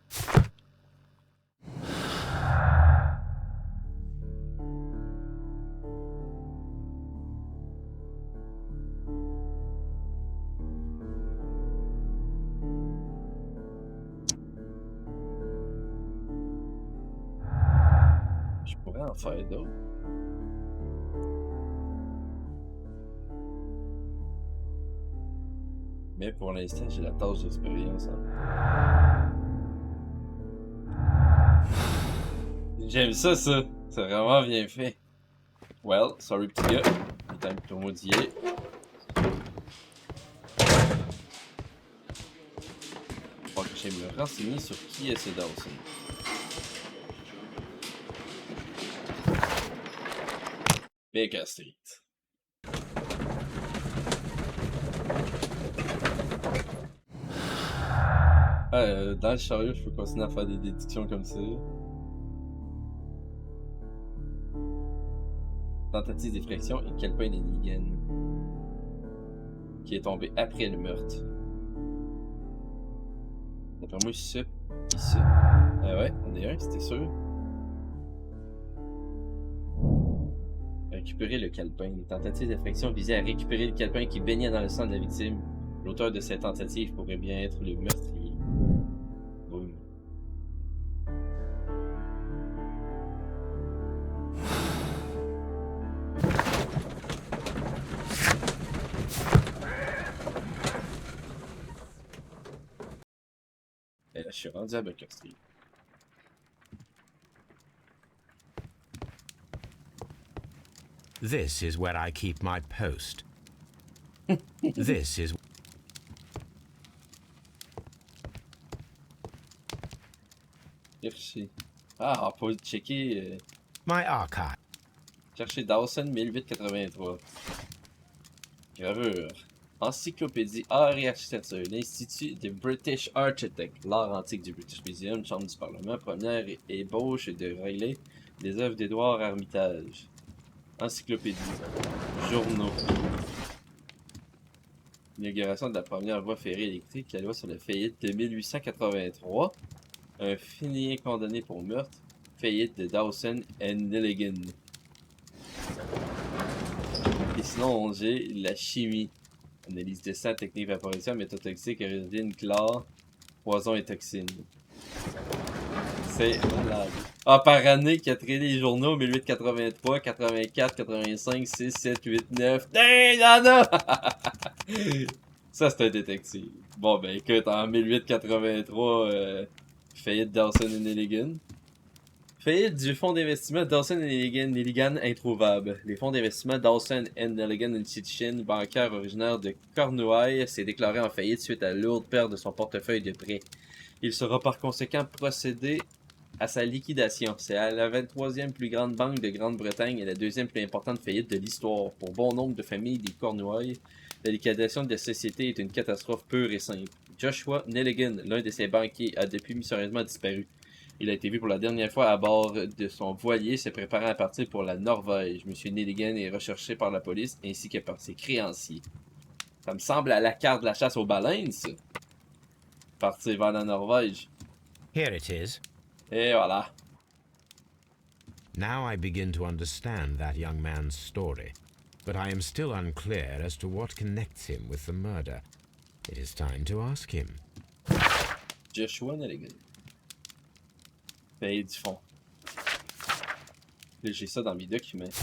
Je pourrais en faire d'autres. Mais pour l'instant, j'ai la tâche d'expérience. Hein. J'aime ça, ça. C'est vraiment bien fait. Well, sorry petit gars. Il est temps pour moi d'y aller. Faut que j'aille me renseigner sur qui est ce Dawson. Baker Street. Dans le chariot, je peux continuer à faire des déductions comme ça. Tentative d'effraction et calepin de Negan. Qui est tombé après le meurtre. D'après moi, ça pis ça. Ah ouais, on est un, c'était sûr. Récupérer le calepin. Les tentatives d'effraction visaient à récupérer le calepin qui baignait dans le sang de la victime. L'auteur de cette tentative pourrait bien être le meurtrier. Boum. Et là, je suis rendu à Baker Street. This is where I keep my post. This is... Chercher. Ah, on peut checker. My archive. Chercher Dawson 1883. Gravure. Encyclopédie Art et Architecture. L'Institut des British Architects. L'art antique du British Museum. Chambre du Parlement. Première ébauche de Riley. Des œuvres d'Édouard Armitage. Encyclopédie. Journaux. L'inauguration de la première voie ferrée électrique. La loi sur la faillite de 1883. Un Finien condamné pour meurtre. Faillite de Dawson and Nelligan. Et sinon, j'ai la chimie. Analyse de sang, technique vaporisation, méthode toxique, origine, chlore, poison et toxines. C'est malade. Ah, par année qui a traité les journaux 1883, 84, 85, 6, 7, 8, 9. Dang, il y en a! Ça, c'est un détective. Bon, ben écoute, en 1883, faillite Dawson et Nelligan. Faillite du fonds d'investissement Dawson Nelligan introuvable. Les fonds d'investissement Dawson Nelligan Institution, bancaire originaire de Cornouailles, s'est déclaré en faillite suite à la lourde perte de son portefeuille de prêts. Il sera par conséquent procédé à sa liquidation. C'est la 23e plus grande banque de Grande-Bretagne et la deuxième plus importante faillite de l'histoire. Pour bon nombre de familles des Cornouailles, la liquidation de la société est une catastrophe pure et simple. Joshua Nelligan, l'un de ses banquiers, a depuis mystérieusement disparu. Il a été vu pour la dernière fois à bord de son voilier se préparant à partir pour la Norvège. M. Nelligan est recherché par la police ainsi que par ses créanciers. Ça me semble à la carte de la chasse aux baleines, ça. Partir vers la Norvège. Here it is. Et voilà. Now I begin to understand that young man's story, but I am still unclear as to what connects him with the murder. It is time to ask him. Joshua Nelligan. Paye du fond. Là, j'ai ça dans mes documents.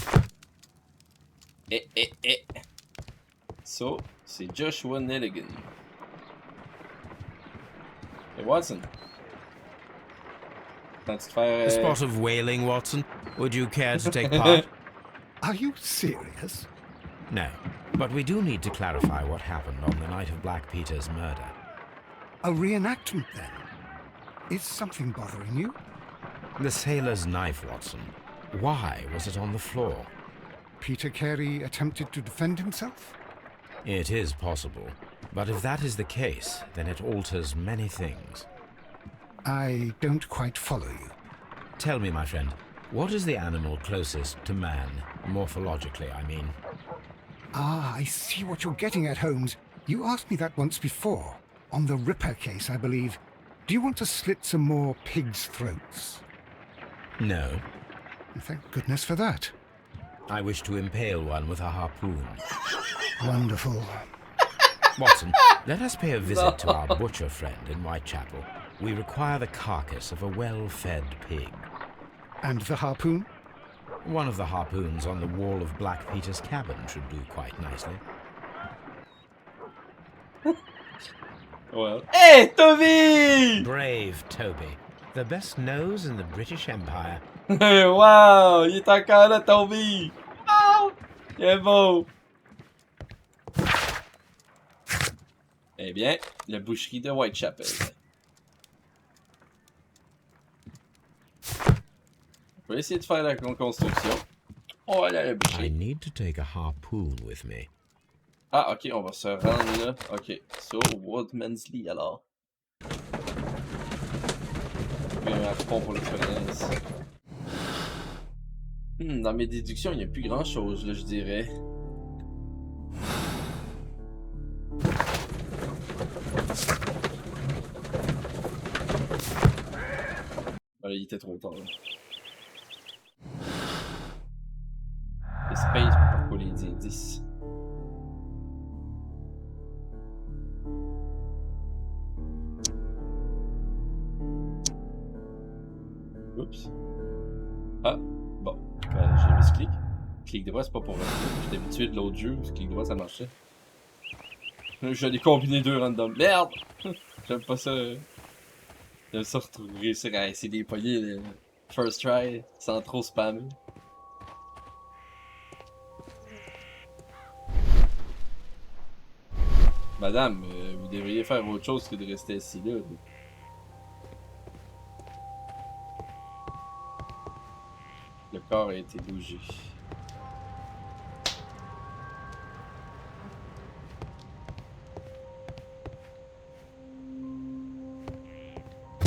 So, c'est Joshua Nelligan. Et Watson. Tends-tu te faire... A spot of whaling, Watson. Would you care to take part? Are you serious? No, but we do need to clarify what happened on the night of Black Peter's murder. A reenactment, then? Is something bothering you? The sailor's knife, Watson. Why was it on the floor? Peter Carey attempted to defend himself? It is possible, but if that is the case, then it alters many things. I don't quite follow you. Tell me, my friend, what is the animal closest to man, morphologically, I mean? Ah, I see what you're getting at, Holmes. You asked me that once before. On the Ripper case, I believe. Do you want to slit some more pigs' throats? No. Thank goodness for that. I wish to impale one with a harpoon. Wonderful. Watson, let us pay a visit to our butcher friend in Whitechapel. We require the carcass of a well-fed pig. And the harpoon? One of the harpoons on the wall of Black Peter's cabin should do quite nicely. Well. Hey, Toby! Brave Toby. The best nose in the British Empire. Wow! Il est encore là, Toby! Wow! Il est beau! Eh bien, la boucherie de Whitechapel. On va essayer de faire la reconstruction. On va aller à la I boucherie. need to take a harpoon with me. Ah, ok, on va se rendre là. Ok, so, Woodmansley alors. Puis un harpon pour l'expérience. Dans mes déductions, il n'y a plus grand chose là, je dirais. Voilà, il était trop tard. Space pour coller les indices. Oups. Ah, bon. Ben, j'ai mis ce clic. Clic droit, c'est pas pour rester. J'étais habitué de l'autre jeu, ce clic droit, ça marchait. J'allais combiner deux random. Merde! J'aime pas ça. J'aime ça réussir à essayer des poignées le first try sans trop spammer. Madame, vous devriez faire autre chose que de rester assis là. Le corps a été bougé.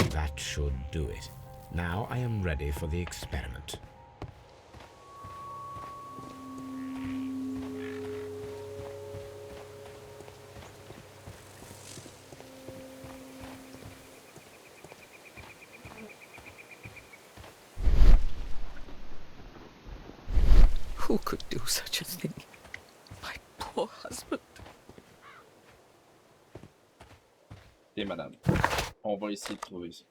That should do it. Now I am ready for the experiment. Who could do such a thing? My poor husband. Et madame. On va essayer de trouver ça.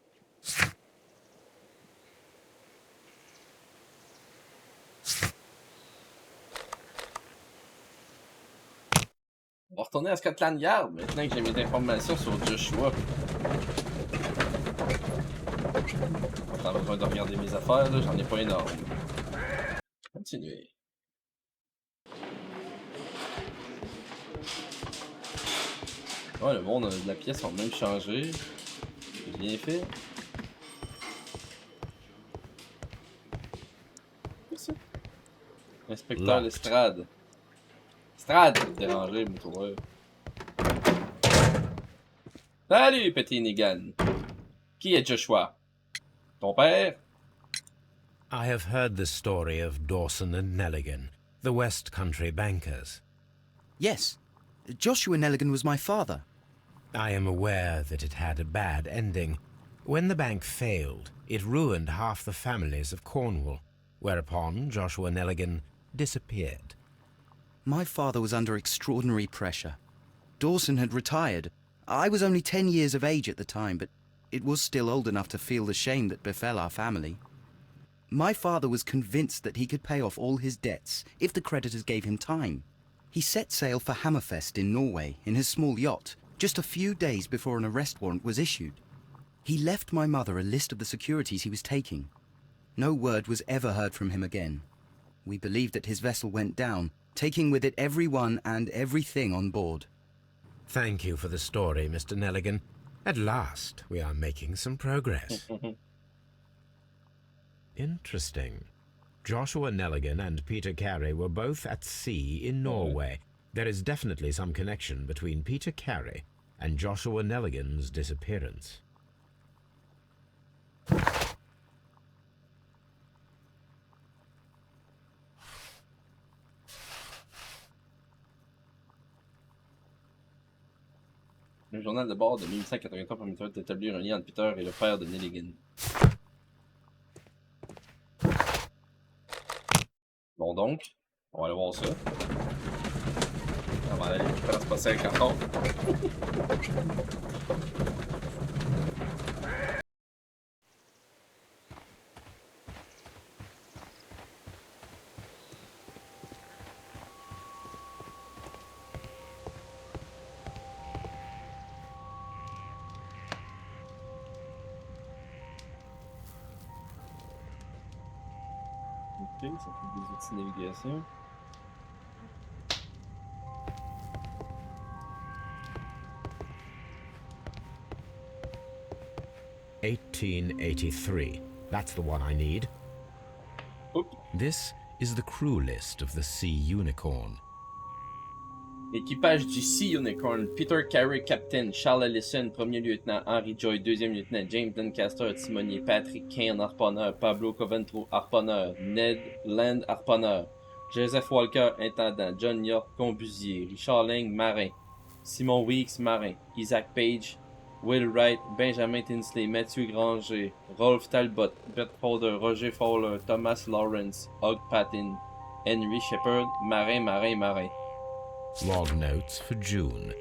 On va retourner à Scotland Yard maintenant que j'ai mes informations sur Joshua. Pas besoin de regarder mes affaires, là, j'en ai pas énorme. Continuez. Ouais, le monde de la pièce ont même changé. C'est bien fait. Qu'est-ce que c'est? Inspecteur Lestrade. Strade, c'est dérangé, mon tour. Salut, petit Negan. Qui est Joshua? Ton père? I have heard the story of Dawson and Nelligan, the West Country bankers. Yes, Joshua Nelligan was my father. I am aware that it had a bad ending. When the bank failed, it ruined half the families of Cornwall, whereupon Joshua Nelligan disappeared. My father was under extraordinary pressure. Dawson had retired. I was only 10 years of age at the time, but it was still old enough to feel the shame that befell our family. My father was convinced that he could pay off all his debts if the creditors gave him time. He set sail for Hammerfest in Norway in his small yacht, just a few days before an arrest warrant was issued. He left my mother a list of the securities he was taking. No word was ever heard from him again. We believe that his vessel went down, taking with it everyone and everything on board. Thank you for the story, Mr. Nelligan. At last, we are making some progress. Interesting. Joshua Nelligan and Peter Carey were both at sea in Norway. There is definitely some connection between Peter Carey and Joshua Nelligan's disappearance. Le journal de bord de 1883 permettra d'établir un lien entre Peter et le père de Nelligan. Bon donc, on va aller voir ça. On va aller faire se passer avec carton. Ok, ça fait des outils de navigation. (1883). That's the one I need. Oups. This is the crew list of the Sea Unicorn. Équipage du Sea Unicorn, Peter Carey, capitaine, Charles Ellison, premier lieutenant, Henry Joy, deuxième lieutenant, James Lancaster, timonier, Patrick Kane, harponneur, Pablo Coventro, harponneur, Ned Land, harponneur, Joseph Walker, intendant, John York, combusier, Richard Lang, marin, Simon Weeks, marin, Isaac Page, Will Wright, Benjamin Tinsley, Matthew Granger, Rolf Talbot, Bert Fowler, Roger Fowler, Thomas Lawrence, Hugh Patton, Henry Shepard, marin. Log notes for June.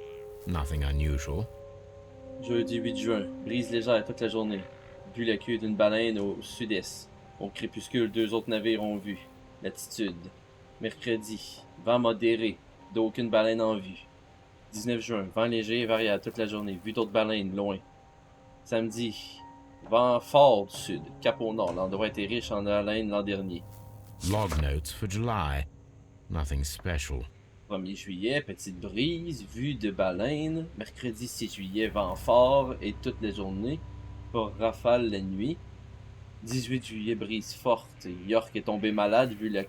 Nothing unusual. Jeudi 8 juin, brise légère toute la journée. Vu la queue d'une baleine au sud-est. Au crépuscule, 2 autres navires ont vu. Latitude. Mercredi, vent modéré, d'aucune baleine en vue. 19 juin, vent léger et variable toute la journée. Vue d'autres baleines, loin. Samedi, vent fort du sud, cap au nord. L'endroit était riche en baleines l'an dernier. Log notes for July. Nothing special. 1er juillet, petite brise, vue de baleine. Mercredi 6 juillet, vent fort et toute la journée. Pour rafale la nuit. 18 juillet, brise forte. York est tombé malade vu la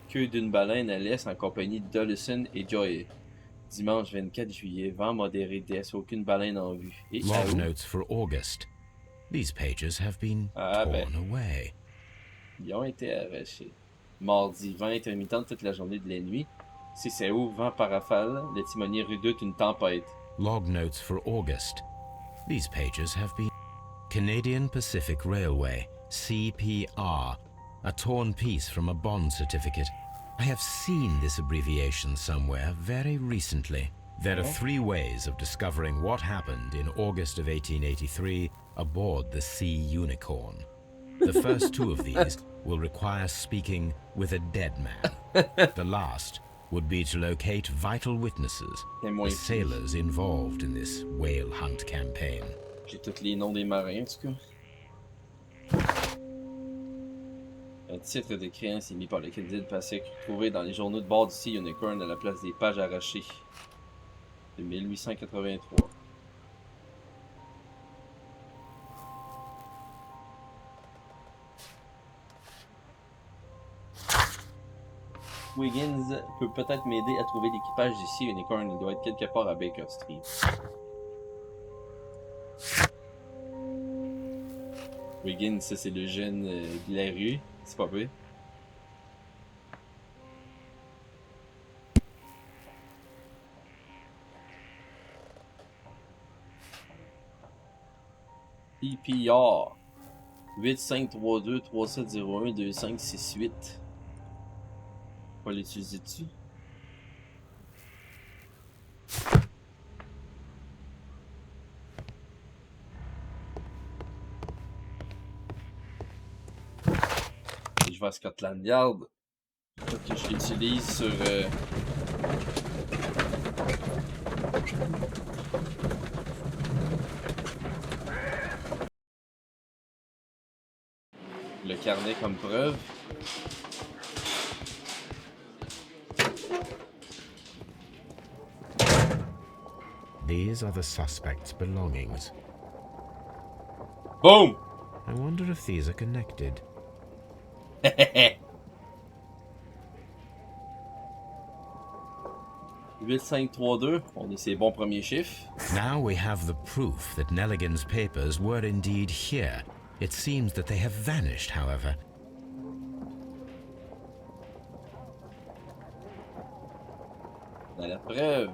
queue d'une baleine à l'est en compagnie d'Ollison et Joy. Dimanche 24 juillet, vent modéré d'est, aucune baleine en vue. Et à Log où? notes for August. These pages have been torn away. Ils ont été arrachés. Mardi, vent intermittent toute la journée de la nuit. 6 août, vent par rafale. Le timonier redoute une tempête. Log notes for August. These pages have been... Canadian Pacific Railway, CPR. A torn piece from a bond certificate. I have seen this abbreviation somewhere very recently. There are 3 ways of discovering what happened in August of 1883 aboard the Sea Unicorn. The first 2 of these will require speaking with a dead man. The last would be to locate vital witnesses, the sailors involved in this whale hunt campaign. J'ai tous les noms des marins, en tout cas. Un titre de créance émis par le Canadien Pacific trouvé dans les journaux de bord du Sea Unicorn à la place des pages arrachées de 1883. Wiggins peut peut-être m'aider à trouver l'équipage du Sea Unicorn. Il doit être quelque part à Baker Street. Wiggins, ça c'est le jeune de la rue. C'est pas vrai. EPR 8532-3701-2568. On va l'utiliser dessus. Et je vais à Scotland Yard. Faut que je l'utilise sur... le carnet comme preuve. These are the suspect's belongings. Boom! I wonder if these are connected. 8532, on est ses bons premiers chiffres. Now we have the proof that Nelligan's papers were indeed here. It seems that they have vanished, however. Dans la preuve.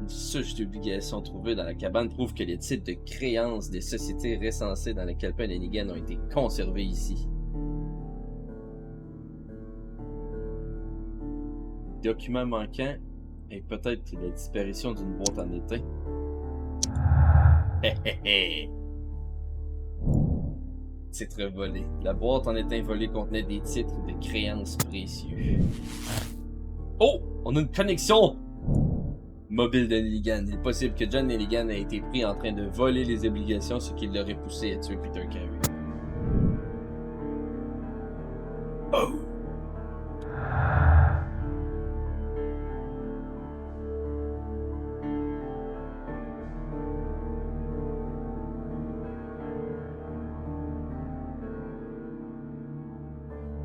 Une souche d'obligation trouvée dans la cabane prouve que les titres de créances des sociétés recensées dans le calepin de Nelligan ont été conservés ici. Document manquant et peut-être la disparition d'une boîte en étain. Titre volé. La boîte en étain volée contenait des titres de créances précieux. Oh! On a une connexion! Mobile de Nelligan. Il est possible que John Nelligan ait été pris en train de voler les obligations, ce qui l'aurait poussé à tuer Peter Carey. Oh!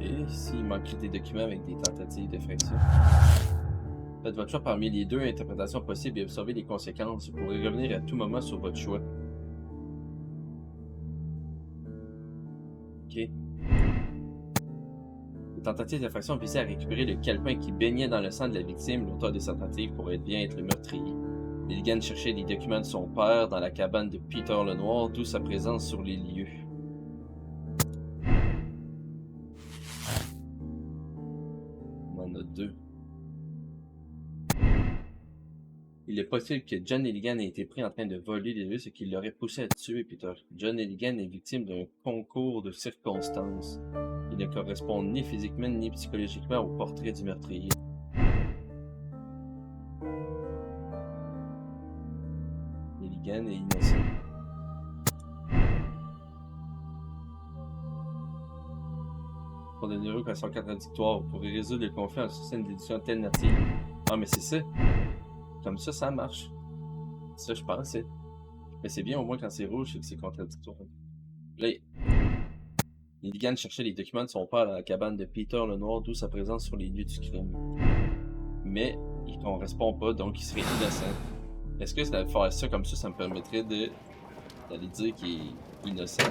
Et s'il manquerait des documents avec des tentatives d'effraction. Faites votre choix parmi les 2 interprétations possibles et observez les conséquences. Vous pourrez revenir à tout moment sur votre choix. Ok. Les tentatives d'infraction visaient à récupérer le calepin qui baignait dans le sang de la victime. L'auteur des tentatives pourrait bien être le meurtrier. Nelligan cherchait les documents de son père dans la cabane de Peter Lenoir, d'où sa présence sur les lieux. On en a 2. Il est possible que John Nelligan ait été pris en train de voler les lieux, ce qui l'aurait poussé à tuer Peter. John Nelligan est victime d'un concours de circonstances. Il ne correspond ni physiquement ni psychologiquement au portrait du meurtrier. Nelligan est innocent. Pour de nombreuses équations contradictoires, vous pourrez résoudre le conflit en système d'édition alternative. Ah, mais c'est ça. Comme ça marche. Ça, je pensais. Mais c'est bien au moins quand c'est rouge, c'est que c'est contradictoire. Là, Milligan cherchait les documents de son père à la cabane de Peter Lenoir, d'où sa présence sur les lieux du crime. Mais il ne correspond pas, donc il serait innocent. Est-ce que ça faire ça comme ça me permettrait d'aller dire qu'il est innocent?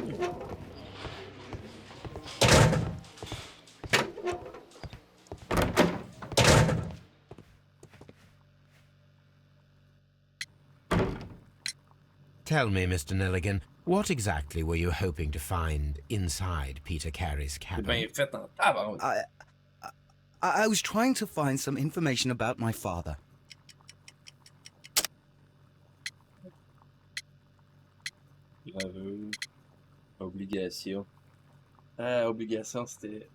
Tell me, Mr. Nelligan, what exactly were you hoping to find inside Peter Carey's C'est cabin? bien fait en tabarouette. I was trying to find some information about my father. Graveur. Obligation. Ah, obligation, c'était...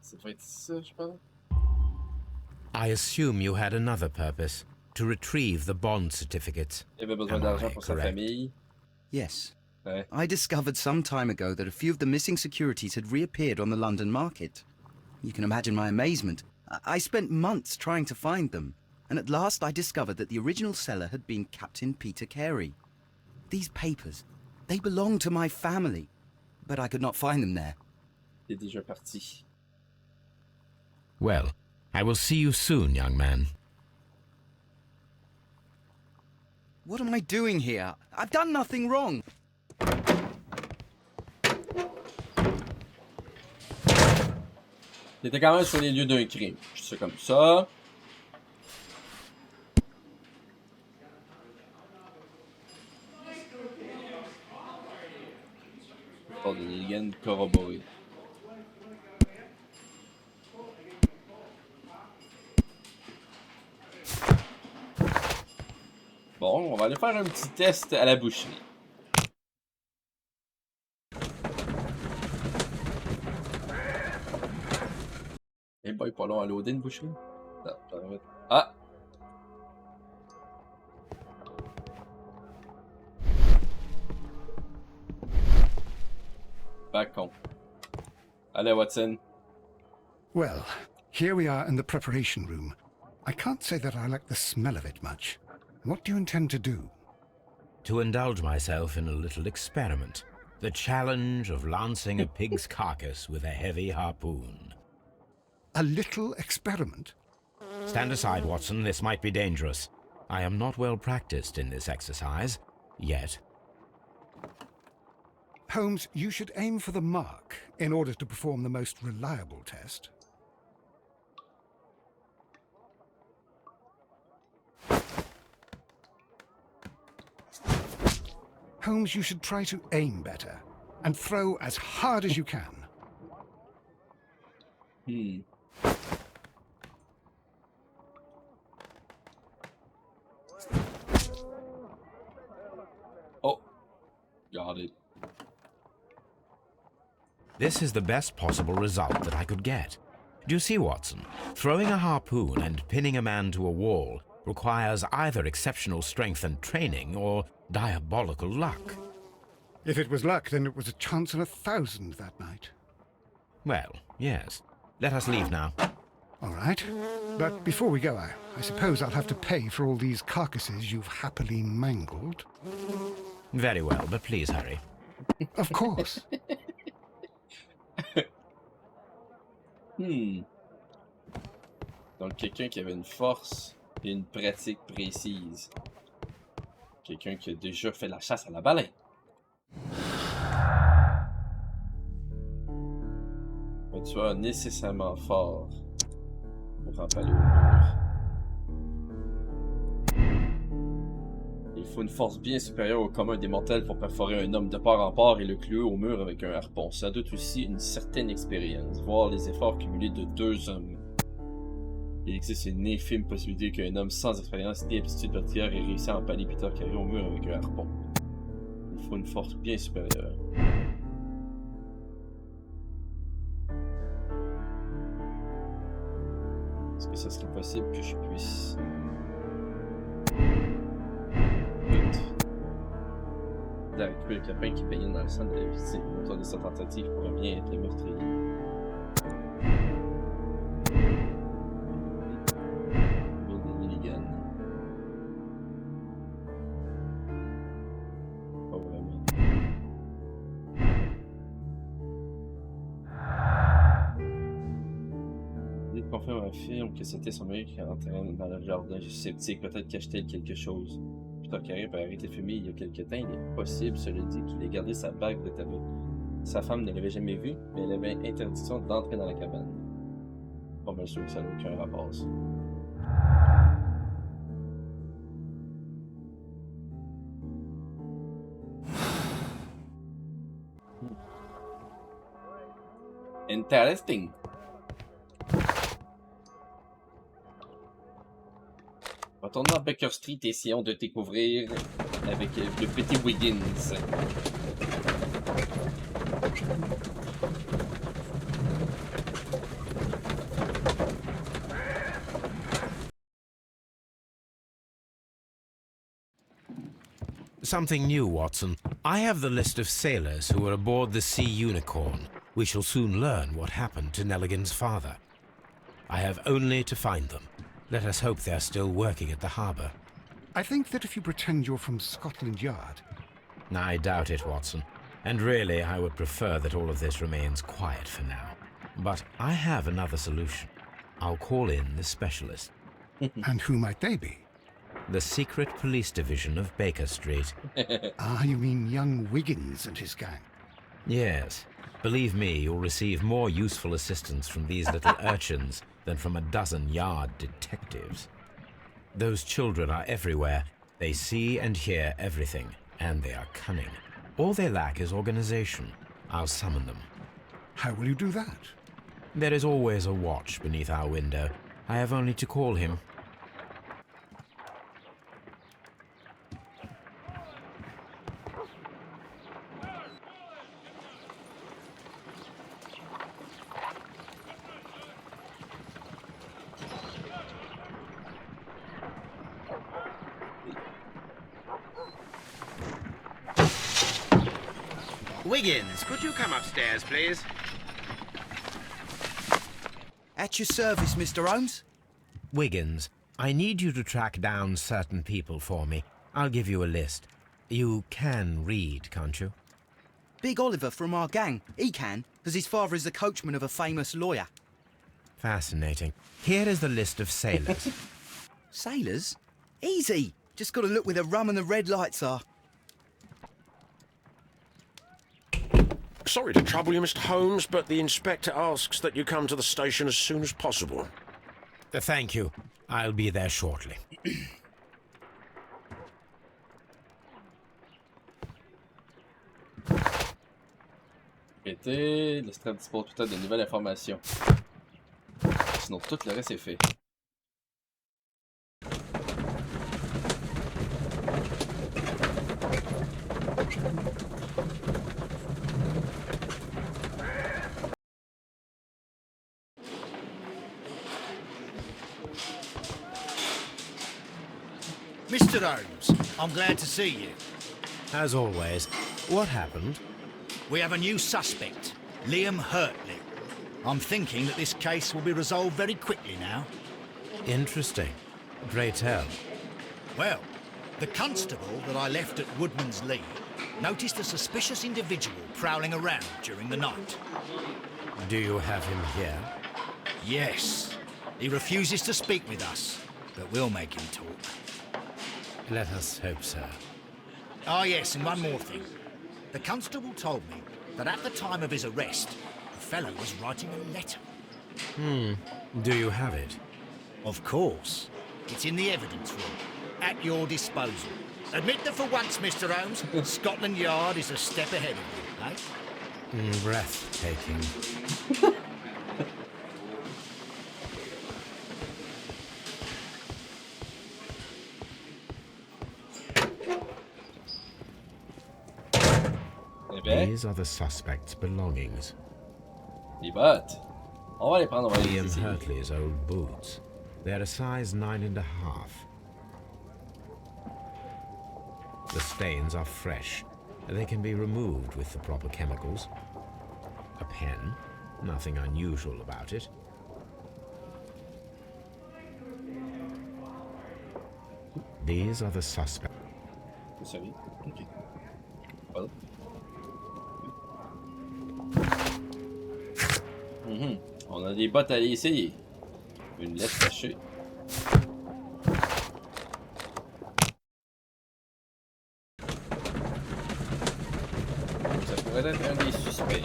Ça va être ça, je pense. I assume you had another purpose, to retrieve the bond certificates. Il avait besoin Am d'argent I pour sa correct? famille. Yes. Ouais. I discovered some time ago that a few of the missing securities had reappeared on the London market. You can imagine my amazement. I spent months trying to find them, and at last I discovered that the original seller had been Captain Peter Carey. These papers, they belong to my family, but I could not find them there. Il est déjà parti. Well, I will see you soon, young man. What am I doing here? I've done nothing wrong. Il était quand même sur les lieux d'un crime. Je sais comme ça. Pour de Negan corroboré. Bon, on va aller faire un petit test à la boucherie. Eh boy, pas long à loader une boucherie. Ah! Back on. Allez, Watson. Well, here we are in the preparation room. I can't say that I like the smell of it much. What do you intend to do? To indulge myself in a little experiment. The challenge of lancing a pig's carcass with a heavy harpoon. A little experiment? Stand aside, Watson. This might be dangerous. I am not well practiced in this exercise. Yet. Holmes, you should aim for the mark in order to perform the most reliable test. Holmes, you should try to aim better and throw as hard as you can. Oh, got it. This is the best possible result that I could get. Do you see, Watson? Throwing a harpoon and pinning a man to a wall requires either exceptional strength and training or diabolical luck. If it was luck, then it was a chance in 1,000 that night. Well, yes. Let us leave now. All right. But before we go, I suppose I'll have to pay for all these carcasses you've happily mangled. Very well, but please hurry. Of course. Donc, quelqu'un qui avait une force et une pratique précise. Quelqu'un qui a déjà fait la chasse à la baleine. Un tueur nécessairement fort pour empaler au mur. Il faut une force bien supérieure au commun des mortels pour perforer un homme de part en part et le clouer au mur avec un harpon. Ça doute aussi une certaine expérience, voire les efforts cumulés de 2 hommes. Il existe une infime possibilité qu'un homme sans expérience ni aptitude particulière ait réussi à empaler Peter Carey au mur avec un harpon. Il faut une force bien supérieure. Est-ce que ça serait possible que je puisse... d'accueillir le capin qui baignait dans le sang de la victime. L'auteur de cette tentative pourrait bien être le meurtrier. Il confirme un film que c'était son mari qui entraîne dans le jardin. Je suis sceptique, peut-être cache-t-elle quelque chose. Peter Carey peut arrêter de fumer il y a quelque temps. Il est possible, cela dit, qu'il ait gardé sa bague de tabac. Sa femme ne l'avait jamais vu, mais elle avait interdiction d'entrer dans la cabane. Pas mal sûr que ça n'a aucun rapport, ça. Interesting. Retournons à Baker Street et essayons de découvrir avec le petit Wiggins. Something new, Watson. I have the list of sailors who were aboard the Sea Unicorn. We shall soon learn what happened to Nelligan's father. I have only to find them. Let us hope they are still working at the harbour. I think that if you pretend you're from Scotland Yard... I doubt it, Watson. And really, I would prefer that all of this remains quiet for now. But I have another solution. I'll call in the specialist. And who might they be? The secret police division of Baker Street. Ah, you mean young Wiggins and his gang? Yes. Believe me, you'll receive more useful assistance from these little urchins than from a dozen yard detectives. Those children are everywhere. They see and hear everything, and they are cunning. All they lack is organization. I'll summon them. How will you do that? There is always a watch beneath our window. I have only to call him. Wiggins, could you come upstairs, please? At your service, Mr. Holmes. Wiggins, I need you to track down certain people for me. I'll give you a list. You can read, can't you? Big Oliver from our gang. He can, because his father is the coachman of a famous lawyer. Fascinating. Here is the list of sailors. Sailors? Easy. Just got to look where the rum and the red lights are. Sorry to trouble you, Mr. Holmes, but the inspector asks that you come to the station as soon as possible. Thank you. I'll be there shortly. Arrêtez, le strap dispose peut-être de nouvelles informations. Sinon tout le reste est fait. Mr. Holmes, I'm glad to see you. As always, what happened? We have a new suspect, Liam Hurtley. I'm thinking that this case will be resolved very quickly now. Interesting. Pray tell. Well, the constable that I left at Woodman's Lee noticed a suspicious individual prowling around during the night. Do you have him here? Yes. He refuses to speak with us, but we'll make him talk. Let us hope so. Ah, yes, and one more thing. The constable told me that at the time of his arrest, the fellow was writing a letter. Do you have it? Of course. It's in the evidence room, at your disposal. Admit that for once, Mr. Holmes, Scotland Yard is a step ahead of you, eh? Breathtaking. These are the suspect's belongings. Les bottes. On va les prendre, on va les Liam essayer. Hurtley's old boots. They're a size 9.5. The stains are fresh. They can be removed with the proper chemicals. A pen. Nothing unusual about it. These are the suspects. Sorry. Ok. Voilà. On a des bottes à aller essayer. Une lettre cachée. Ça pourrait être un des suspects.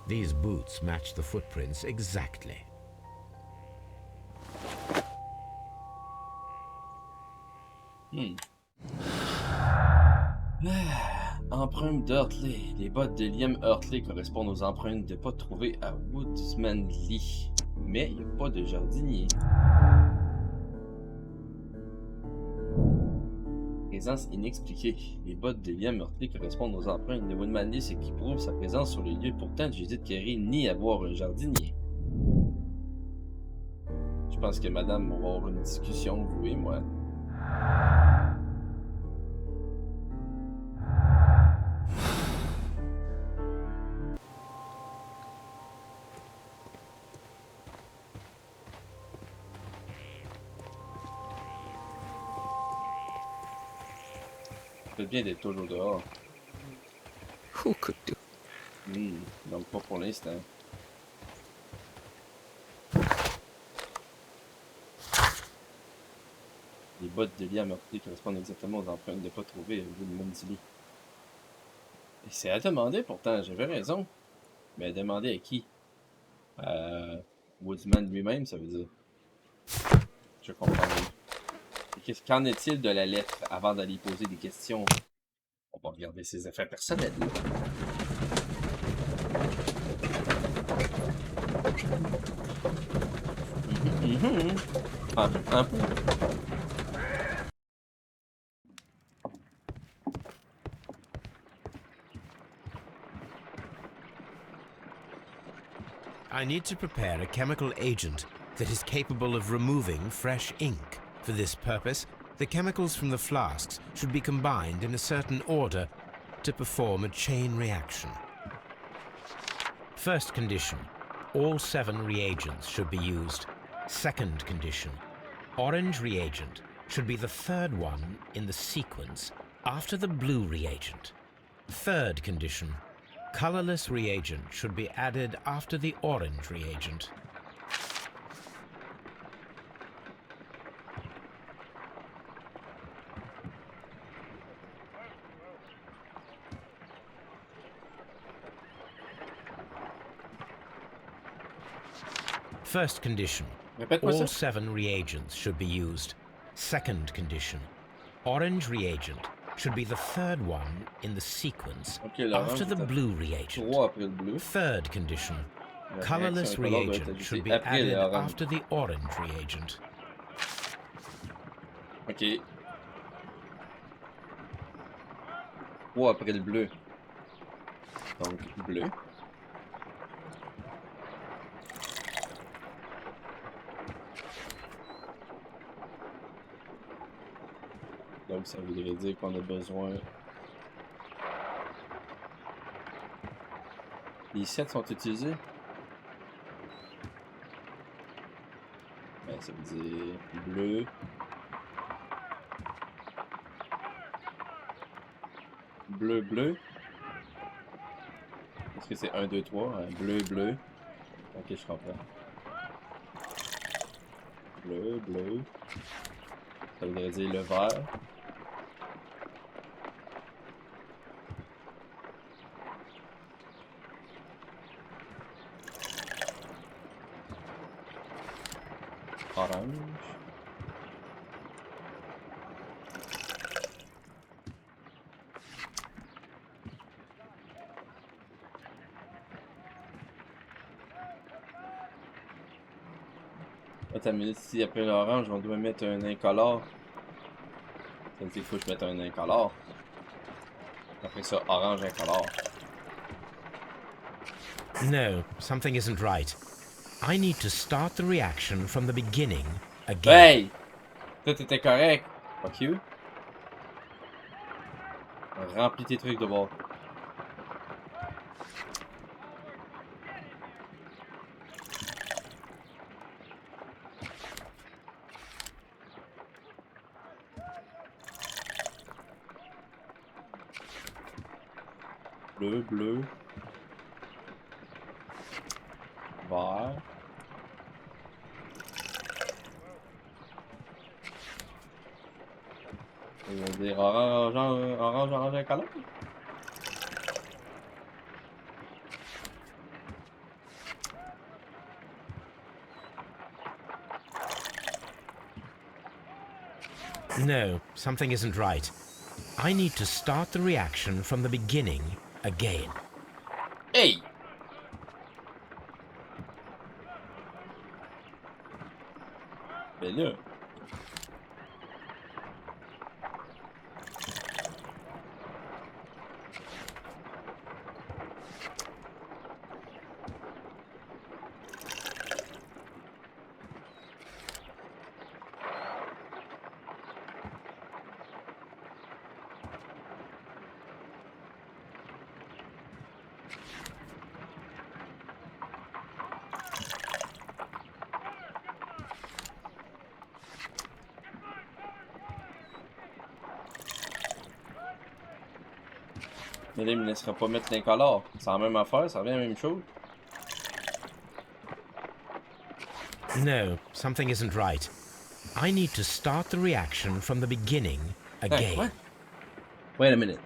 These boots match the footprints exactly. Empreinte d'Hurtley. Les bottes de Liam Hurtley correspondent aux empreintes de pas trouvées à Woodsmanley. Mais il n'y a pas de jardinier. Présence inexpliquée. Les bottes de Liam Hurtley correspondent aux empreintes de Woodmanley, ce qui prouve sa présence sur les lieux. Pourtant, Judith Carey nie avoir un jardinier. Je pense que madame, on va avoir une discussion, vous et moi. Ça fait bien d'être toujours dehors. Who could do? Donc pas pour l'instant. Les bottes de Liam Hurtley correspondent exactement aux empreintes de pas trouvées à Woodmanley. Et c'est à demander pourtant, j'avais raison. Mais à demander à qui? Woodsman lui-même, ça veut dire. Je comprends mieux. Qu'en est-il de la lettre avant d'aller poser des questions? On va regarder ses affaires personnelles. Un peu. I need to prepare a chemical agent that is capable of removing fresh ink. For this purpose, the chemicals from the flasks should be combined in a certain order to perform a chain reaction. First condition, all 7 reagents should be used. Second condition, orange reagent should be the third one in the sequence after the blue reagent. Third condition, colorless reagent should be added after the orange reagent. First condition, all 7 reagents should be used. Second condition, orange reagent should be the third one in the sequence after the blue reagent. Third condition, colorless reagent should be added after the orange reagent. Ok. 3 après le bleu. Donc, bleu. Donc, ça voudrait dire qu'on a besoin... Les 7 sont utilisés? Ben, ça veut dire bleu. Bleu, bleu. Est-ce que c'est 1, 2, 3? Bleu, bleu. Ok, je comprends. Bleu, bleu. Ça voudrait dire le vert. Orange. Attends une minute, si après l'orange, on doit mettre un incolore. Ça veut dire qu'il faut que je mette un incolore. Après ça, orange incolore. No, something isn't right. I need to start the reaction from the beginning again. Hey! Tout était correct. Fuck you. Remplis tes trucs de bord. Bleu, bleu. Vert. On va dire orange, orange, orange incolore. No, something isn't right. I need to start the reaction from the beginning again. Hey! Ben là. Mais là, il me laissera pas mettre l'incolore. C'est la même affaire, ça revient à la même chose. No, something isn't right. I need to start the reaction from the beginning again. What? Wait a minute.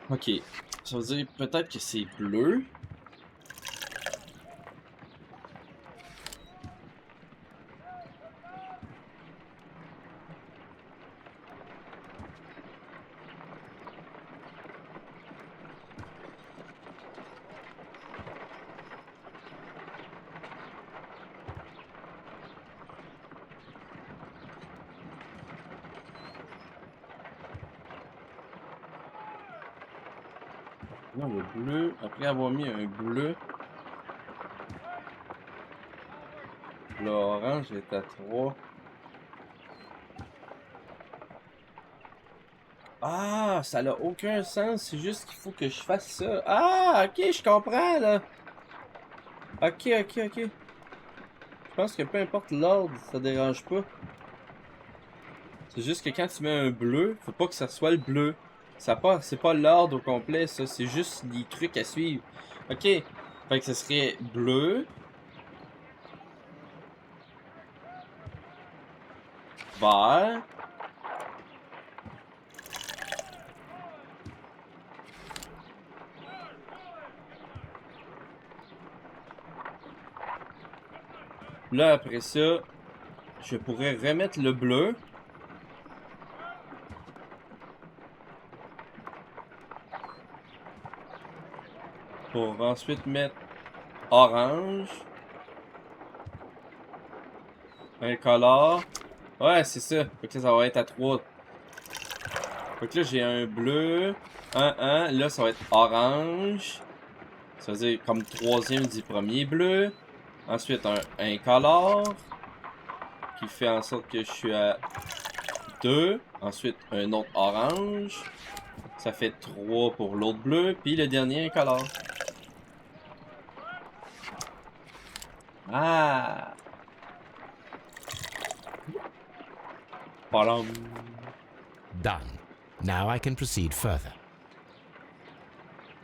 Ok. Ça veut dire peut-être que c'est bleu. Non, le bleu, après avoir mis un bleu, l'orange est à 3. Ah, ça n'a aucun sens, c'est juste qu'il faut que je fasse ça. Ah, ok, je comprends, là. Ok. Je pense que peu importe l'ordre, ça dérange pas. C'est juste que quand tu mets un bleu, faut pas que ça soit le bleu. C'est pas l'ordre au complet, ça. C'est juste des trucs à suivre. Ok. Fait que ce serait bleu. Vert. Là, après ça, je pourrais remettre le bleu. Pour ensuite mettre orange. Incolore. Ouais, c'est ça. Fait que ça va être à 3. Fait que là, j'ai un bleu. Là, ça va être orange. Ça veut dire comme troisième du premier bleu. Ensuite, un incolore. Qui fait en sorte que je suis à 2. Ensuite, un autre orange. Ça fait 3 pour l'autre bleu. Puis le dernier incolore. Ah! Palam. Done. Now I can proceed further.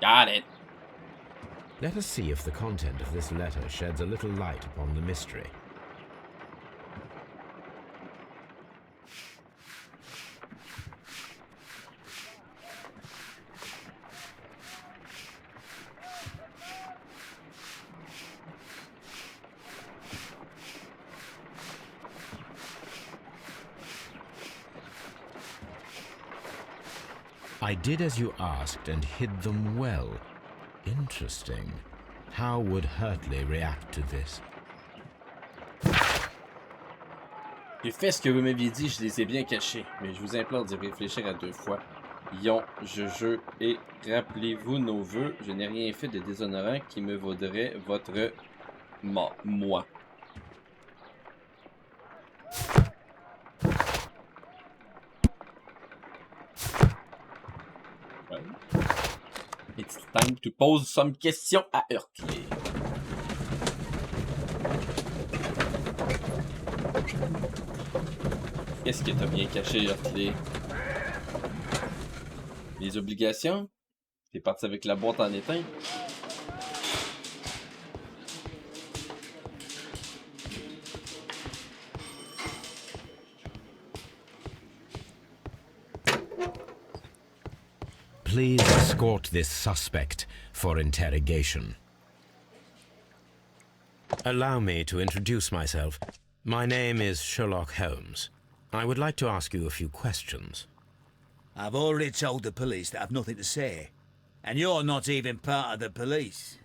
Got it. Let us see if the content of this letter sheds a little light upon the mystery. I did as you asked and hid them well. Interesting. How would Hurtley react to this? J'ai fait ce que vous m'aviez dit, je les ai bien cachés, mais je vous implore d'y réfléchir à 2 fois. Ion, je et rappelez-vous nos vœux, je n'ai rien fait de déshonorant qui me vaudrait votre moi. It's time to pose some questions à Hurtley. Qu'est-ce que t'as bien caché, Hartley? Les obligations? T'es parti avec la boîte en étain? Please escort this suspect for interrogation. Allow me to introduce myself. My name is Sherlock Holmes. I would like to ask you a few questions. I've already told the police that I've nothing to say. And you're not even part of the police.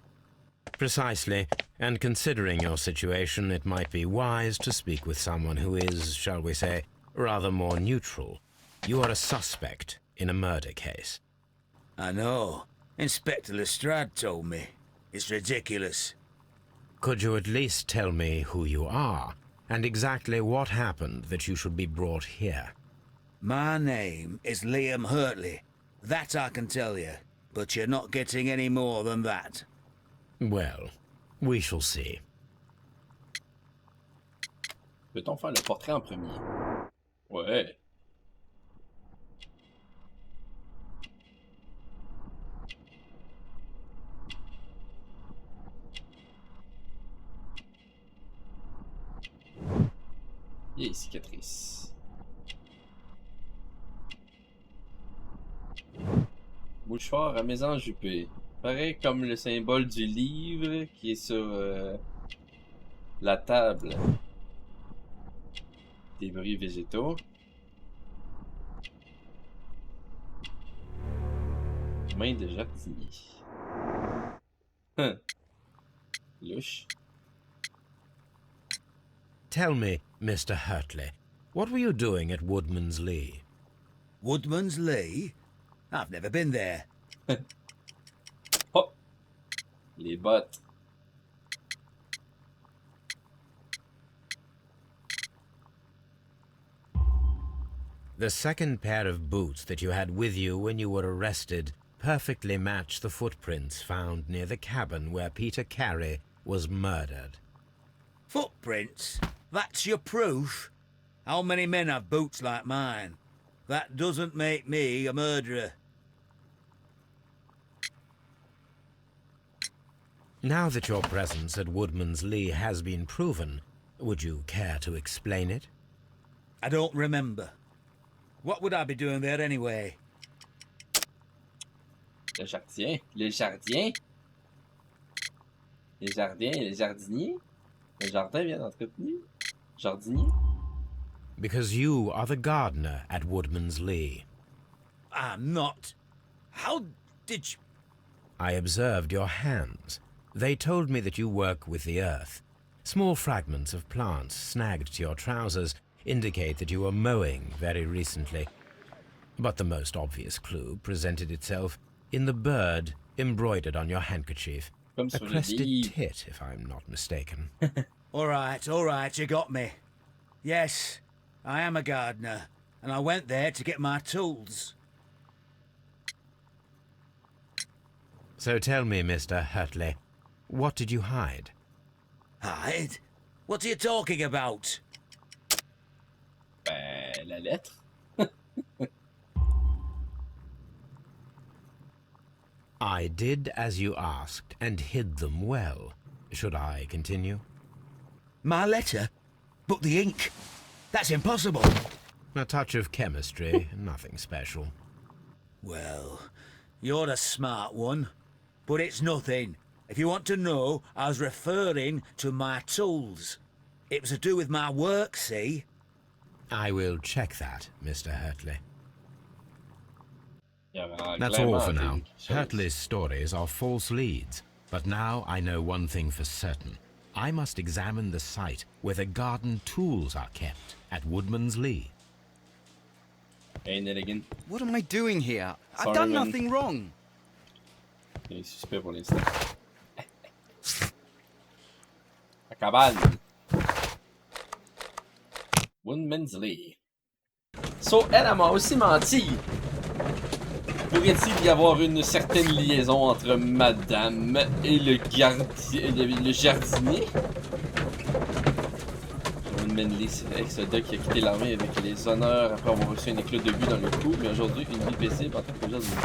Precisely, and considering your situation, it might be wise to speak with someone who is, shall we say, rather more neutral. You are a suspect in a murder case. I know. Inspector Lestrade told me. It's ridiculous. Could you at least tell me who you are, and exactly what happened that you should be brought here? My name is Liam Hurtley. That I can tell you. But you're not getting any more than that. Well, we shall see. Peut-on faire le portrait en premier? Ouais. Vieille cicatrice. Mouchoir à mésange juppé. Pareil comme le symbole du livre qui est sur la table. Débris végétaux. Main de jardinier. Louche. Tell me, Mr. Hurtley, what were you doing at Woodman's Lee? Woodman's Lee? I've never been there. Oh! Les bottes. The second pair of boots that you had with you when you were arrested perfectly match the footprints found near the cabin where Peter Carey was murdered. Footprints? That's your proof? How many men have boots like mine? That doesn't make me a murderer. Now that your presence at Woodman's Lee has been proven, would you care to explain it? I don't remember. What would I be doing there anyway? Le jardin? Les jardins? Les jardins et les jardiniers? Le jardin bien entretenu? Jardinier? Because you are the gardener at Woodman's Lee. I'm not. How did you... I observed your hands. They told me that you work with the earth. Small fragments of plants snagged to your trousers indicate that you were mowing very recently. But the most obvious clue presented itself in the bird embroidered on your handkerchief. Comme A sur le crested livre. tit, if I'm not mistaken. all right, you got me. Yes, I am a gardener, and I went there to get my tools. So tell me, Mr. Hurtley, what did you hide? Hide? What are you talking about? Ben, la lettre. I did as you asked and hid them well. Should I continue? My letter? But the ink? That's impossible. A touch of chemistry, nothing special. Well, you're a smart one. But it's nothing. If you want to know, I was referring to my tools. It was to do with my work, see? I will check that, Mr. Hurtley. That's Clairement all for des now. choses. Hurtley's stories are false leads. But now I know one thing for certain. I must examine the site where the garden tools are kept at Woodman's Lee. Hey, Nelligan. What am I doing here? Sorry, I've done man. nothing wrong. Il est suspect pour l'instant. La cabane. Woodman's Lee. So, elle m'a aussi menti. Pourrait-il y avoir une certaine liaison entre madame et le jardinier? Je me ex-soldat qui a quitté l'armée avec les honneurs après avoir reçu un éclat de vue dans le cou, mais aujourd'hui une vie paisible en tant que jardinier.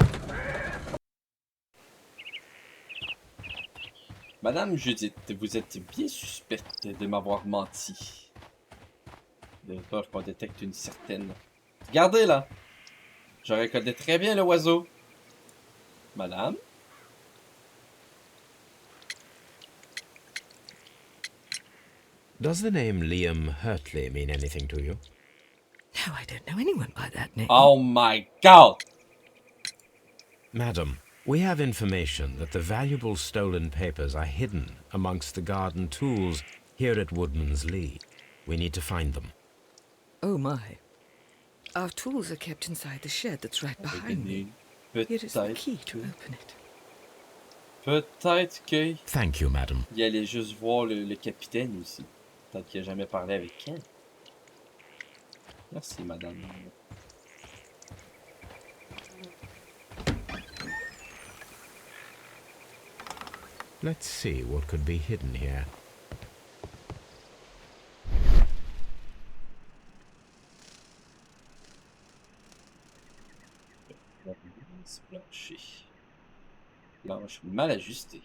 Madame Judith, vous êtes bien suspecte de m'avoir menti. De peur qu'on détecte une certaine... Regardez là! Je reconnais très bien le oiseau. Madame? Does the name Liam Hurtley mean anything to you? No, I don't know anyone by that name. Oh my god! Madam, we have information that the valuable stolen papers are hidden amongst the garden tools here at Woodman's Lee. We need to find them. Oh my. Our tools are kept inside the shed that's right behind me. Here is the key to open it. Peut-être que... Thank you, madam. Il allait juste voir le capitaine aussi. Peut-être qu'il n'a jamais parlé avec Ken. Merci, madame. Let's see what could be hidden here. Plancher. Planche mal ajustée.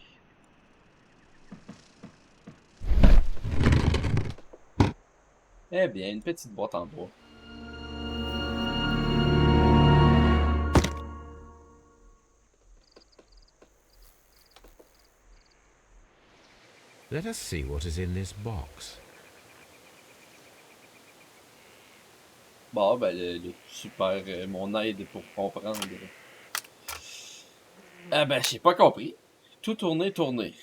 Eh bien, une petite boîte en bois. Let us see what is in this box. Bon, ben, super, mon aide pour comprendre. Ah ben, j'ai pas compris. Tout tourner, tourner.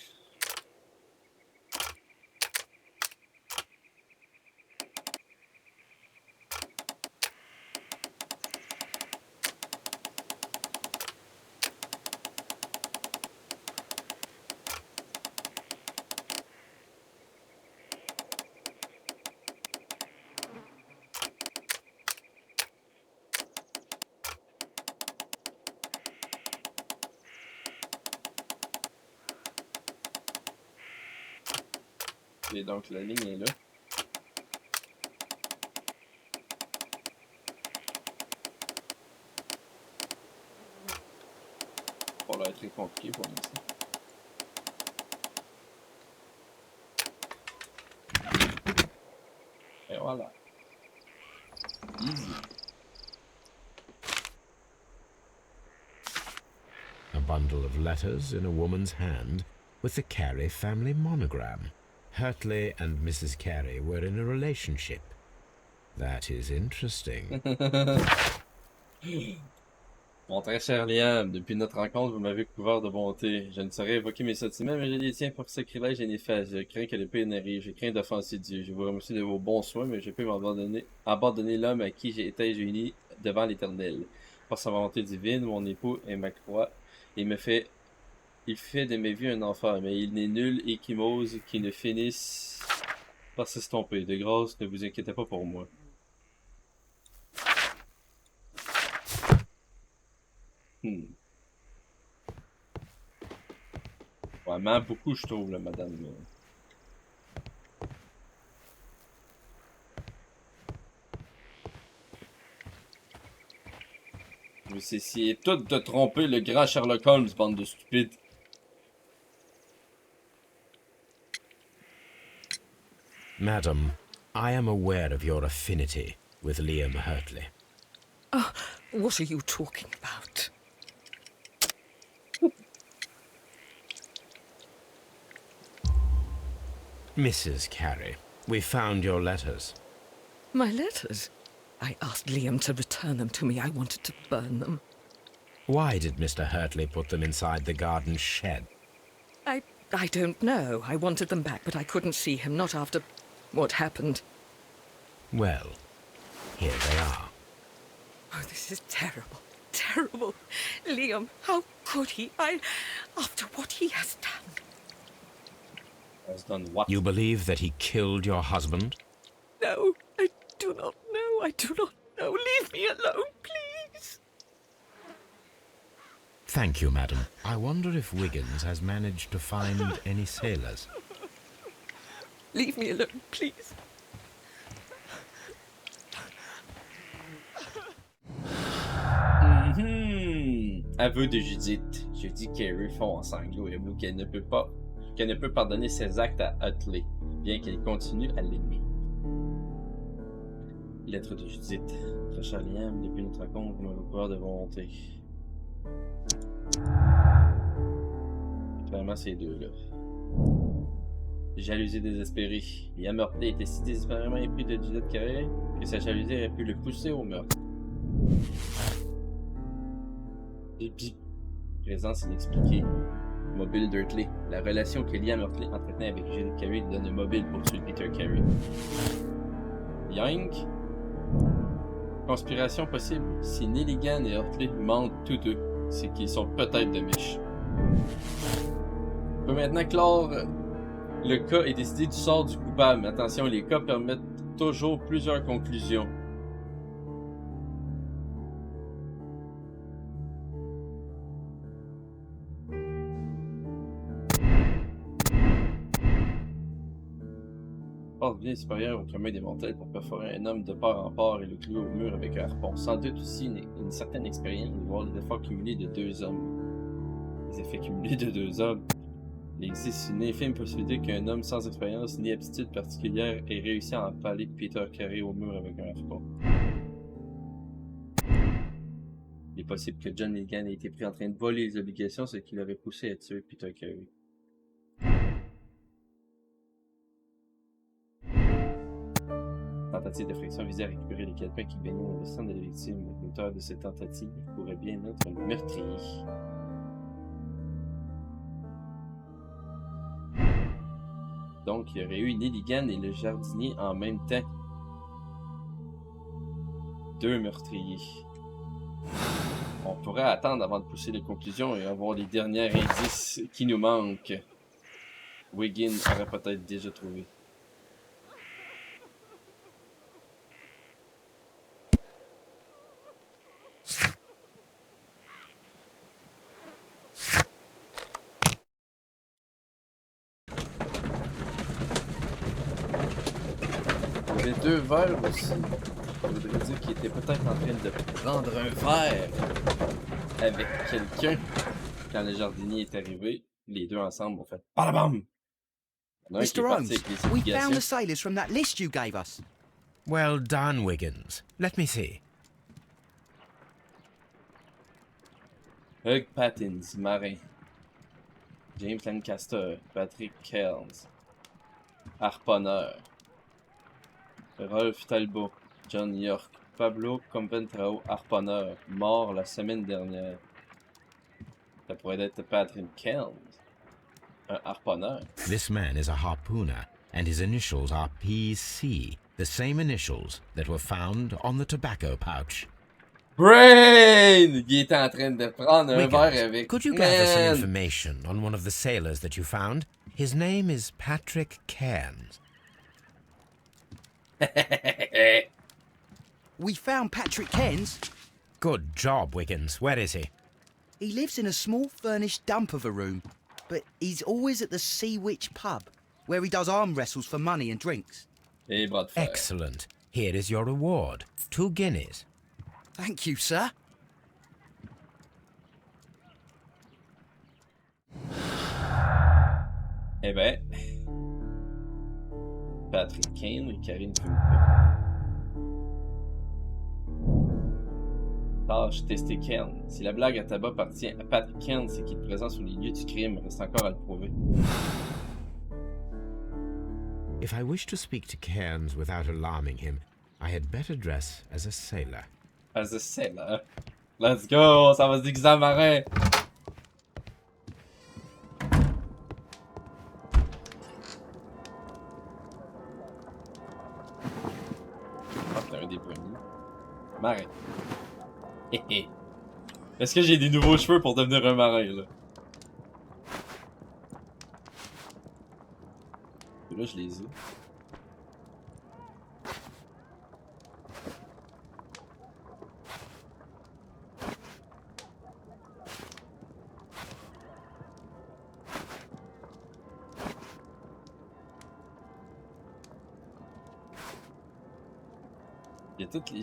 Et donc la ligne est là. Ça va être très compliqué pour l'instant. Et voilà. Easy. A bundle of letters in a woman's hand with the Carey family monogram. Hurtley and Mrs. Carey were in a relationship. That is interesting. Mon très cher Liam, depuis notre rencontre, vous m'avez couvert de bonté. Je ne saurais évoquer mes sentiments, mais je les tiens pour sacrilège et néfaste. Je crains que l'épée n'arrive. Je crains d'offenser Dieu. Je vous remercie de vos bons soins, mais je peux abandonner l'homme à qui j'ai été unis devant l'Éternel. Par sa volonté divine, mon époux est ma croix. Il fait de mes vies un enfer, mais il n'est nul échymose qui ne finisse par s'estomper. De grâce, ne vous inquiétez pas pour moi. Vraiment beaucoup, je trouve, là, madame. Vous essayez toutes de tromper le grand Sherlock Holmes, bande de stupides. Madam, I am aware of your affinity with Liam Hurtley. Oh, what are you talking about? Mrs. Carey, we found your letters. My letters? I asked Liam to return them to me. I wanted to burn them. Why did Mr. Hurtley put them inside the garden shed? I don't know. I wanted them back, but I couldn't see him, not after what happened. Well, here they are. Oh, this is terrible. Terrible. Liam, how could he? After what he has done. Has done what? You believe that he killed your husband? No, I do not know. I do not know. Leave me alone, please. Thank you, madam. I wonder if Wiggins has managed to find any sailors. Leave me alone, please. Aveu de Judith. Jeudi Carey fond en sanglots et avoue qu'elle ne peut pardonner ses actes à Utley, bien qu'elle continue à l'aimer. Lettre de Judith. Très cher Liam, depuis notre rencontre, vous m'avez peur de volonté. Clairement, ces deux-là. Jalousie désespérée. Liam Utley était si désespérément épris de Judith Carey que sa jalousie aurait pu le pousser au meurtre. Présence inexpliquée. Mobile d'Utley. La relation que Liam Utley entretenait avec Judith Carey lui donne un mobile pour tuer Peter Carey. Yank. Conspiration possible. Si Nelligan et Utley mentent tous deux, c'est qu'ils sont peut-être de mèche. On peut maintenant clore le cas et décider du sort du coupable. Mais attention, les cas permettent toujours plusieurs conclusions. Force bien supérieure au commun des mortels pour perforer un homme de part en part et le clouer au mur avec un harpon. Sans doute aussi une certaine expérience de voir les efforts cumulés de deux hommes. Les effets cumulés de deux hommes. Il existe une infime possibilité qu'un homme sans expérience ni aptitude particulière ait réussi à empaler Peter Carey au mur avec un harpon. Il est possible que John Nelligan ait été pris en train de voler les obligations, ce qui l'aurait poussé à tuer Peter Carey. Tentative d'effraction visait à récupérer les calepins qui baignaient dans le sang de la victime. L'auteur de cette tentative pourrait bien être le meurtrier. Donc, il y aurait eu Nelligan et le jardinier en même temps. Deux meurtriers. On pourrait attendre avant de pousser les conclusions et avoir les derniers indices qui nous manquent. Wiggin aurait peut-être déjà trouvé. Il y avait deux verres aussi. Ça voudrait dire qu'il était peut-être en train de prendre un verre avec quelqu'un. Quand le jardinier est arrivé, les deux ensemble ont fait BADABAM! Mr. Holmes, we found the sailors from that list you gave us. Well done, Wiggins. Let me see. Hugh Pattins, marin. James Lancaster, Patrick Kells, harponneur. Rolf Talbot, John York, Pablo Compentrao, harponneur, mort la semaine dernière. Ça pourrait être Patrick Kells, un harponneur. This man is a harpooner, and his initials are PC, the same initials that were found on the tobacco pouch. Brain! Il était en train de prendre un verre Wiggins, avec... could you gather some information on one of the sailors that you found? His name is Patrick Cairns. We found Patrick Cairns. Good job, Wiggins. Where is he? He lives in a small furnished dump of a room, but he's always at the Sea Witch pub, where he does arm wrestles for money and drinks. Et bras de fer. Excellent. Here is your reward. 2 guineas. Thank you, sir. Eh ben... Patrick Kane et Karine Fulpe. Tâche, tester Kane. Si la blague à tabac appartient à Patrick Kane, c'est qu'il est présent sur les lieux du crime. Reste encore à le prouver. If I wish to speak to Cairns without alarming him, I had better dress as a sailor. As a sailor. Let's go! Ça va se déguiser en marin! Ah, t'as un des premiers. Marin. Est-ce que j'ai des nouveaux cheveux pour devenir un marin, là? Là, je les ai.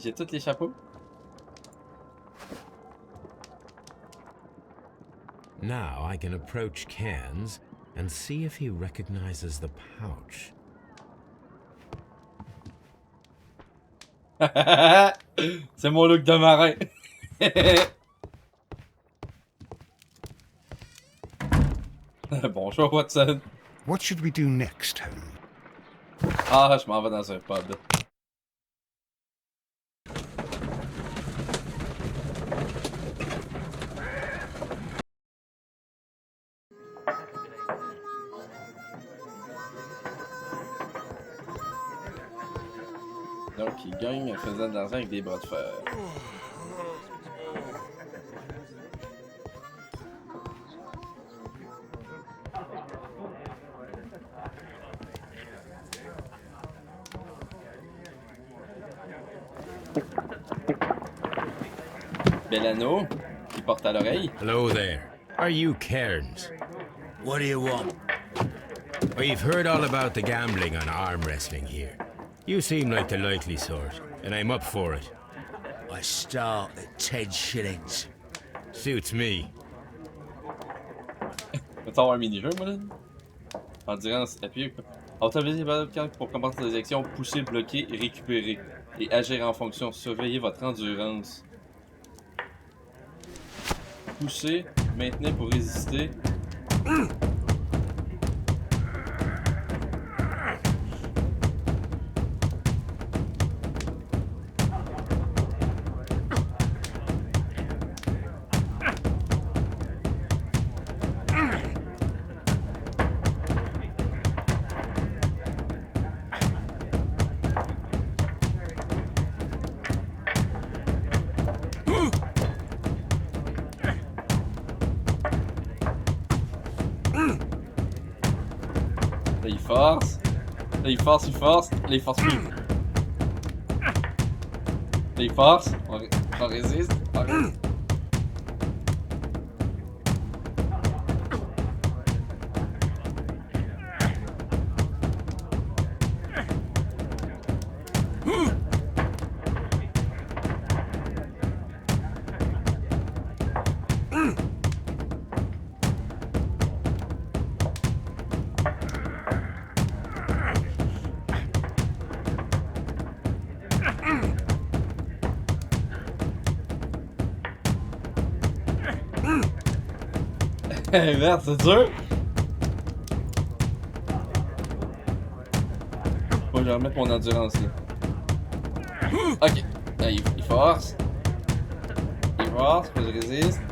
J'ai tous les chapeaux. Now I can approach Cairns and see if he recognizes the pouch. C'est mon look de marin. Bonjour, Watson. What should we do next, Holmes? Ah, je m'en vais dans un pub. Donc, il gagne en faisant de l'argent avec des bras de fer. Bellano, qui porte à l'oreille. Hello there. Are you Cairns? What do you want? We've heard all about the gambling on arm wrestling here. You seem like the likely sort, and I'm up for it. I start at 10 shillings. Suits me. Peut-être avoir un mini-jeu, moi, là? Endurance, appui. Autorisez pour commencer des actions, pousser, bloquer, récupérer. Et agir en fonction. Surveillez votre endurance. Pousser, maintenez pour résister. Là, il force. Là, il force, il force. Là, il force plus. Là, il force. On résiste. On résiste. Merde, c'est dur. Faut que je remette mon endurance là. Ok. Là, il force. Il force, faut que je résiste.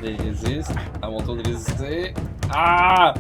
Là, il résiste. À mon tour de résister. Ah!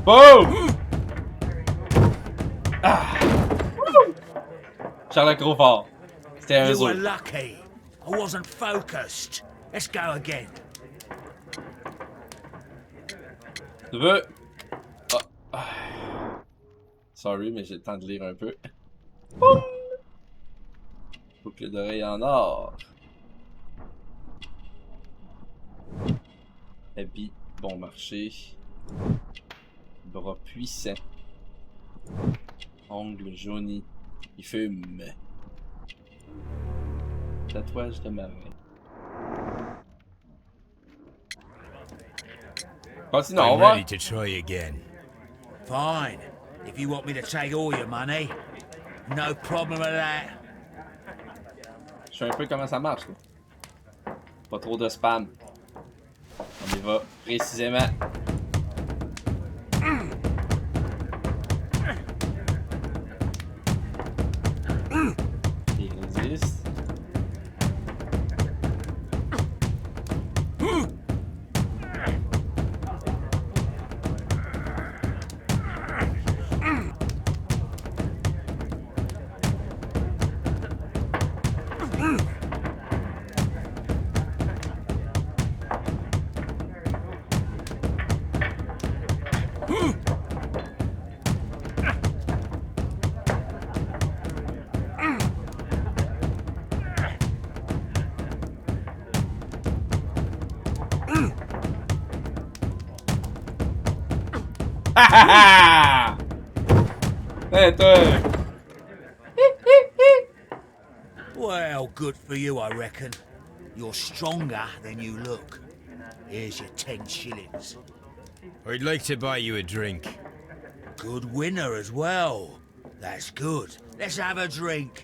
Boom! Ah! Sherlock trop fort. C'était un You were zoo. lucky. I wasn't focused. Let's go again. Tu veux? Oh. Ah. Sorry, mais j'ai le temps de lire un peu. Boum! Boucle d'oreille en or. Habit bon marché. Bras puissants. Ongles jaunis. Il fume. Tatouage de marin. Continuons, on I'm va. ready to try again. Fine. If you want me to take all your money, no problem with that. Je sais un peu comment ça marche. Là. Pas trop de spam. On y va précisément. Il résiste. Ha ha ha! Hey, toi! Well, good for you, I reckon. You're stronger than you look. Here's your 10 shillings. I'd like to buy you a drink. Good winner as well. That's good. Let's have a drink.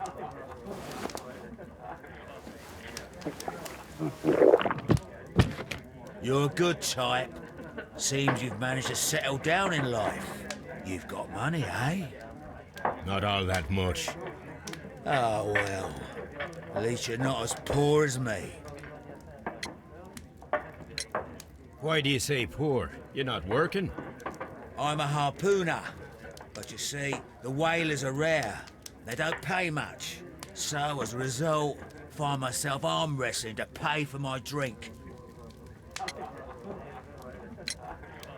You're a good type. Seems you've managed to settle down in life. You've got money, eh? Not all that much. Oh, well. At least you're not as poor as me. Why do you say poor? You're not working? I'm a harpooner. But you see, the whalers are rare. They don't pay much. So, as a result, find myself arm wrestling to pay for my drink.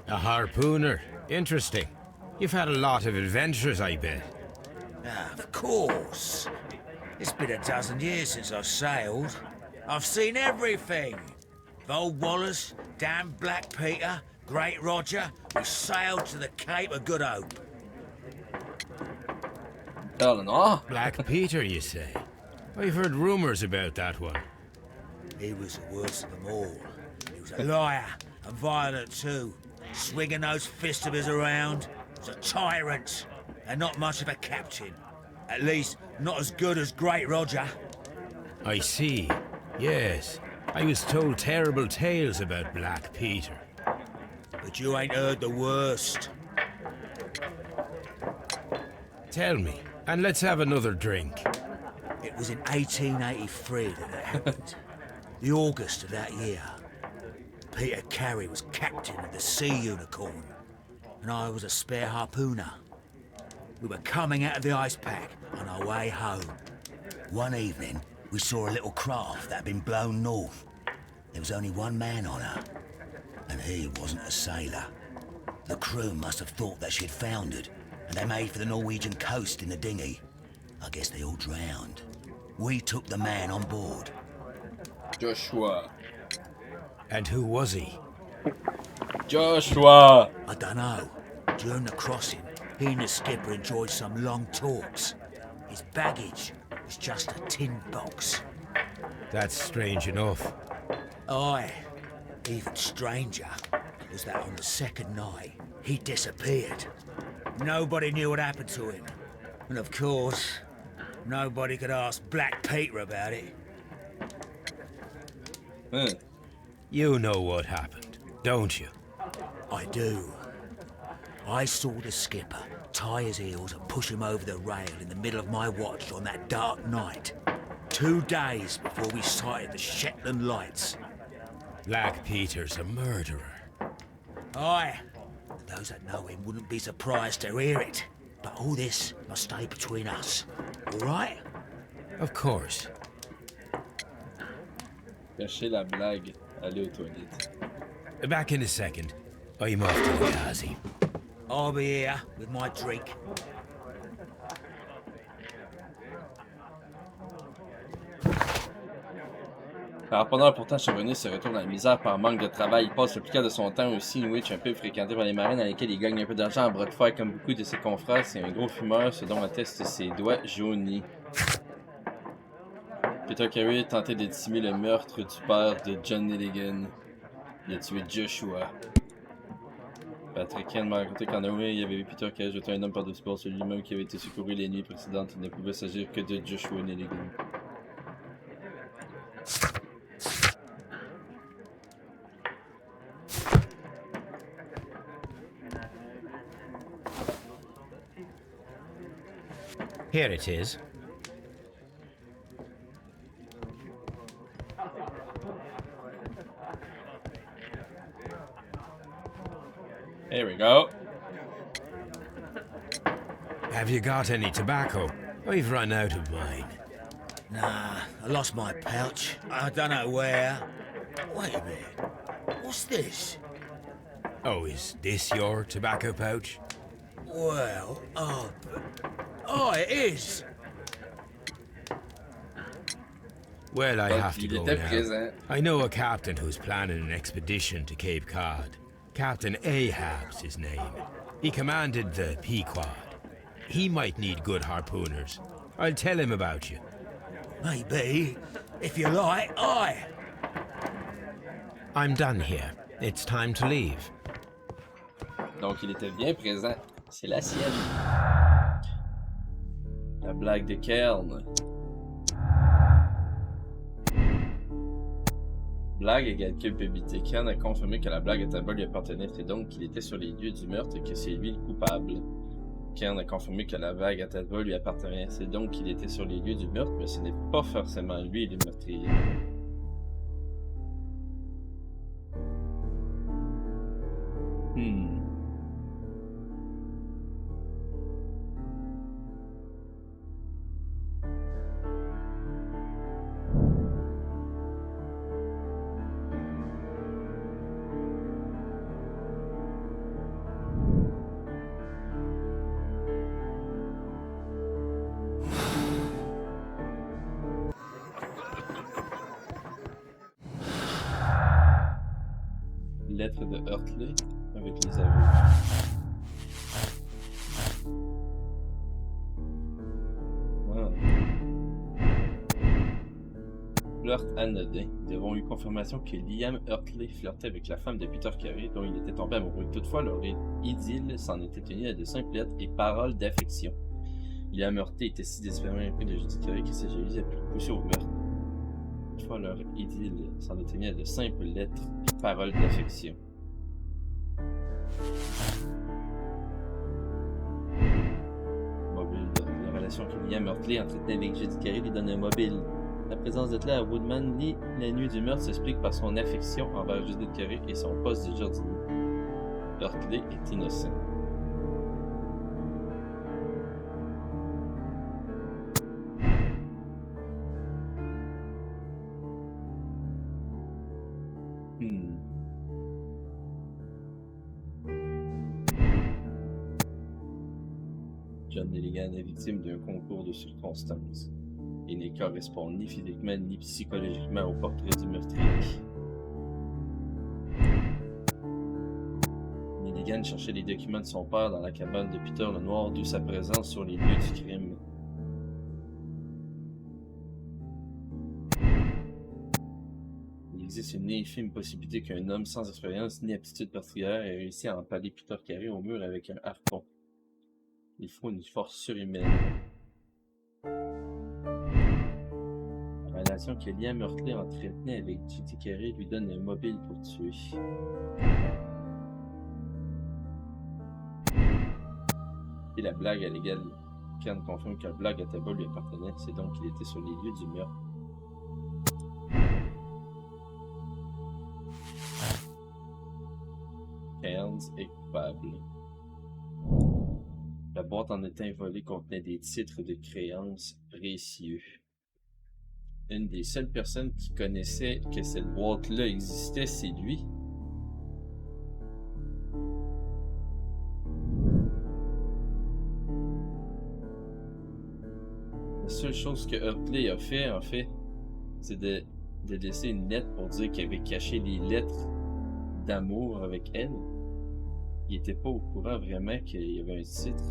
A harpooner. Interesting. You've had a lot of adventures, I bet. Of course. It's been a dozen years since I've sailed. I've seen everything. Old Wallace, damn Black Peter, Great Roger, we sailed to the Cape of Good Hope. Peter le Noir? Black Peter, you say? I've heard rumors about that one. He was the worst of them all. He was a liar, and violent too. Swinging those fists of his around. He was a tyrant, and not much of a captain. At least, not as good as Great Roger. I see. Yes. I was told terrible tales about Black Peter. But you ain't heard the worst. Tell me, and let's have another drink. It was in 1883 that it happened. The August of that year. Peter Carey was captain of the Sea Unicorn, and I was a spare harpooner. We were coming out of the ice pack on our way home. One evening, we saw a little craft that had been blown north. There was only one man on her, and he wasn't a sailor. The crew must have thought that she'd foundered, and they made for the Norwegian coast in the dinghy. I guess they all drowned. We took the man on board. Joshua. And who was he? Joshua! I dunno. During the crossing, he and the skipper enjoyed some long talks. His baggage was just a tin box. That's strange enough. Aye. Even stranger was that on the second night, he disappeared. Nobody knew what happened to him. And of course, nobody could ask Black Peter about it. You know what happened, don't you? I do. I saw the skipper tie his heels and push him over the rail in the middle of my watch on that dark night. 2 days before we sighted the Shetland lights. Black Peter's a murderer. Aye. Those that know him wouldn't be surprised to hear it. But all this must stay between us. All right? Of course. Cachez la blague. Allez aux toilettes. Back in a second. I'm off to the Ghazi. I'll be here with my drink. Le harponneur pourtant chevronné se retrouve dans la misère par manque de travail. Il passe le plus clair de son temps au Sandwich, un peu fréquenté par les marins dans lesquels il gagne un peu d'argent en bras de fer comme beaucoup de ses confrères. C'est un gros fumeur, ce dont attestent ses doigts jaunis. Peter Carey tentait de dissimuler le meurtre du père de John Nelligan. Il a tué Joshua. Patrick Ken m'a raconté qu'en Norvège, il avait vu Peter Carey jeter un homme par-dessus bord sur lui-même qui avait été secouru les nuits précédentes. Il ne pouvait s'agir que de Joshua Nelligan. Here it is. Here we go. Have you got any tobacco? I've run out of mine. Nah, I lost my pouch. I don't know where. Wait a minute. What's this? Oh, is this your tobacco pouch? Well, oh, it is. Well, I Donc, have to il go était now. présent. I know a captain who's planning an expedition to Cape Cod. Captain Ahab's his name. He commanded the Pequod. He might need good harpooners. I'll tell him about you. Maybe. If you like, aye. I'm done here. It's time to leave. Donc, il était bien présent. C'est la sienne. La blague de Kern. Blague égale culpabilité. Kern a confirmé que la blague à tabac lui appartenait et donc qu'il était sur les lieux du meurtre et que c'est lui le coupable. Kern a confirmé que la blague à tabac lui appartenait, c'est donc qu'il était sur les lieux du meurtre, mais ce n'est pas forcément lui le meurtrier. Lettre de Hurtley avec les aveux. Wow. Flirt anodin. Nous avons eu confirmation que Liam Hurtley flirtait avec la femme de Peter Carey dont il était tombé amoureux. Toutefois, leur idylle s'en était tenue à de simples lettres et paroles d'affection. Liam Hurtley était si désespérément épris de Judith Carey que sa jalousie a pu le pousser au meurtre. Toutefois, leur idylle s'en est tenue à de simples lettres et paroles d'affection. Mobile. La relation que Liam Hurtley entretenait avec Judith Carey lui donne un mobile. La présence d'Hurtley à Woodman Lee, la nuit du meurtre, s'explique par son affection envers Judith Carey et son poste de jardinier. Hurtley est innocent. John Nelligan est victime d'un concours de circonstances. Il ne correspond ni physiquement ni psychologiquement au portrait du meurtrier. Nelligan cherchait les documents de son père dans la cabane de Peter le Noir, d'où sa présence sur les lieux du crime. Il existe une infime possibilité qu'un homme sans expérience ni aptitude particulière ait réussi à empaler Peter Carey au mur avec un harpon. Il faut une force surhumaine. La relation que Liam Hurtley entretenait avec Judith Carey lui donne un mobile pour tuer. Et la blague à l'égal. Kern confirme que la blague à tabac lui appartenait, c'est donc qu'il était sur les lieux du meurtre. Cairns est coupable. La boîte en étain volée contenait des titres de créances précieux. Une des seules personnes qui connaissait que cette boîte-là existait, c'est lui. La seule chose que Hurtley a fait, en fait, c'est de laisser une lettre pour dire qu'il avait caché les lettres d'amour avec elle. Il était pas au courant vraiment qu'il y avait un titre.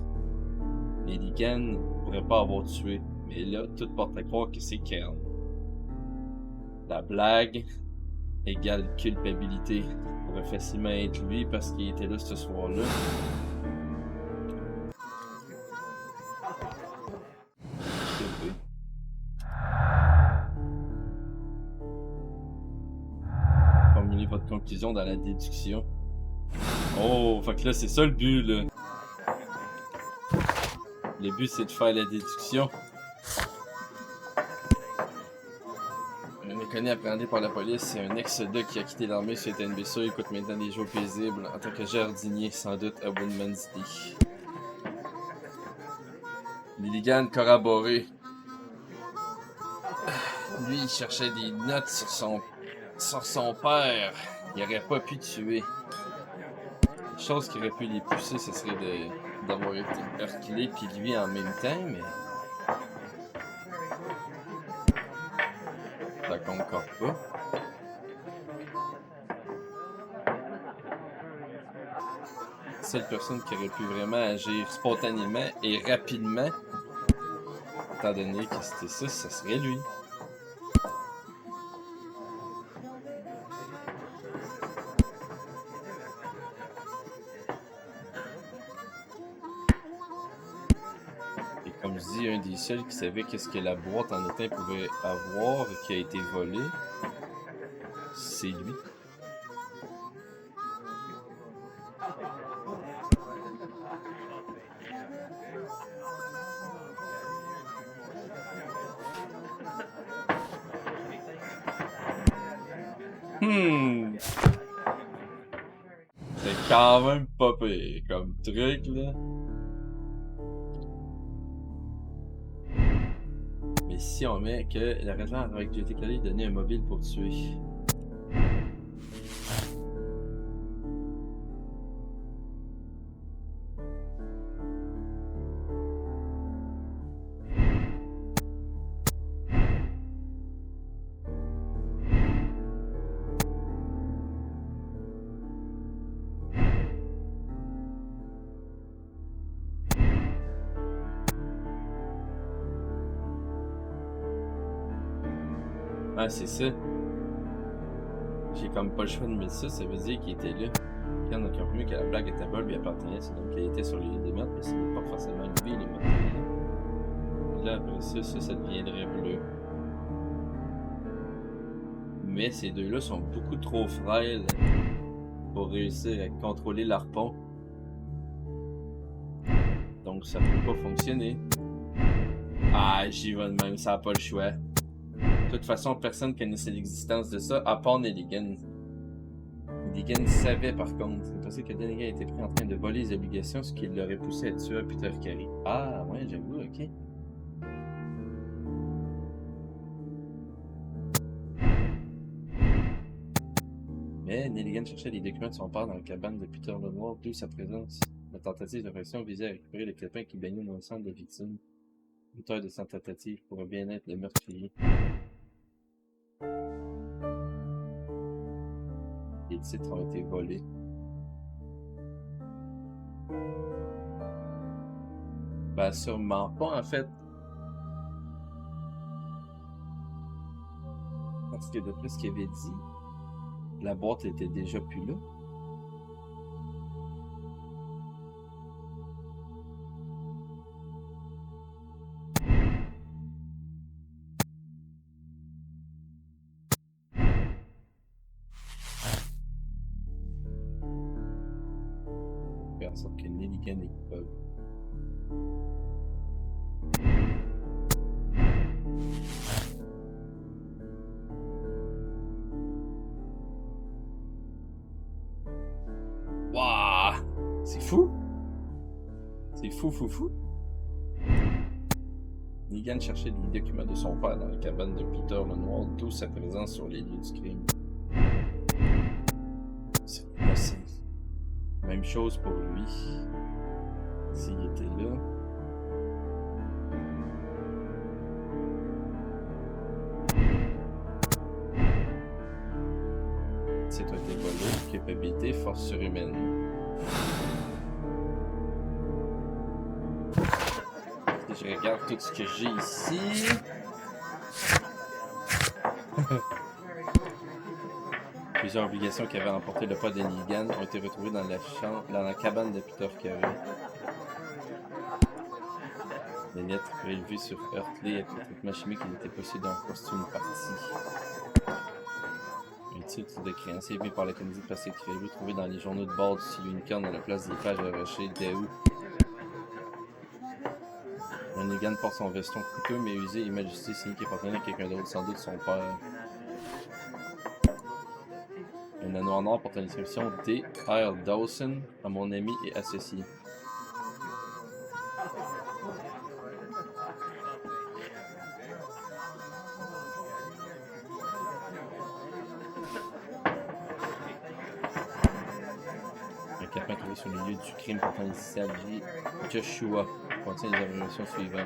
Nelligan ne pourrait pas avoir tué, mais là, tout porte à croire que c'est Kern. La blague égale culpabilité. Ça pourrait facilement être lui parce qu'il était là ce soir-là. Formulez votre conclusion dans la déduction. Oh, fait que là, c'est ça le but, là. Le but, c'est de faire la déduction. Un inconnu appréhendé par la police, c'est un ex-soldat qui a quitté l'armée suite à une blessure. Il écoute maintenant des jours paisibles en tant que jardinier, sans doute à Woodman's Lee. Nelligan corroboré. Lui, il cherchait des notes sur son père. Il aurait pas pu tuer. La chose qui aurait pu les pousser, ce serait d'avoir été heurtelé puis lui en même temps, mais... Ça concorde pas. La seule personne qui aurait pu vraiment agir spontanément et rapidement, étant donné que c'était ça, ce serait lui. Et comme je dis, un des seuls qui savait qu'est-ce que la boîte en étain pouvait avoir et qui a été volée, c'est lui. C'est quand même pas pire comme truc, là. Mais si on met que la raison avec J.T. Kelly donnait un mobile pour tuer. Ah, c'est ça. J'ai comme pas le choix de mettre ça, ça veut dire qu'il était là. Quand on a confirmé que la blague était bonne, lui appartenait, c'est donc qu'il était sur les des meurtres, mais ce n'est pas forcément lui les meurtriers. Et là, après ça deviendrait bleu. Mais ces deux-là sont beaucoup trop frêles pour réussir à contrôler l'arpon. Donc ça peut pas fonctionner. Ah, j'y vais de même, ça a pas le choix. De toute façon, personne connaissait l'existence de ça, à part Nelligan. Nelligan savait par contre. C'est possible que Nelligan ait été pris en train de voler les obligations, ce qui l'aurait poussé à tuer Peter Carey. Ah, ouais, j'avoue, ok. Mais Nelligan cherchait les documents de son père dans la cabane de Peter Lenoir, d'où sa présence. La tentative d'opération visait à récupérer le calepin qui baignait dans le sang de la victime. L'auteur de cette tentative pourrait bien être le meurtrier. Les titres ont été volés. Ben, sûrement pas, en fait. Parce que d'après ce qu'il avait dit, la boîte était déjà plus là. Faire en sorte que Nelligan est coupable. Waouh! C'est fou! C'est fou! Negan cherchait les documents de son père dans la cabane de Peter Lenoir, d'où sa présence sur les lieux du crime. C'est possible. Même chose pour lui. S'il était là. C'est toi été volé, culpabilité, force surhumaine. Si je regarde tout ce que j'ai ici. Plusieurs obligations qui avaient emporté le pas de Negan ont été retrouvées dans la cabane de Peter Carey. Les lettres prélevées sur Earthley avec le traitement chimique qui n'était possible d'en constituer une partie. Un titre de créancier émis par la comédie de Pacific Review trouvé dans les journaux de bord du Unicorn à la place des pages de rocher d'Aou. Negan porte son veston coûteux mais usé et mal ajusté, signé qui appartenait à quelqu'un d'autre, sans doute son père. Un anneau en or porte l'inscription D. R. Dawson à mon ami et associé. immédiatement trouvé sur le lieu du crime portant initialisé Joshua, contient les informations suivantes.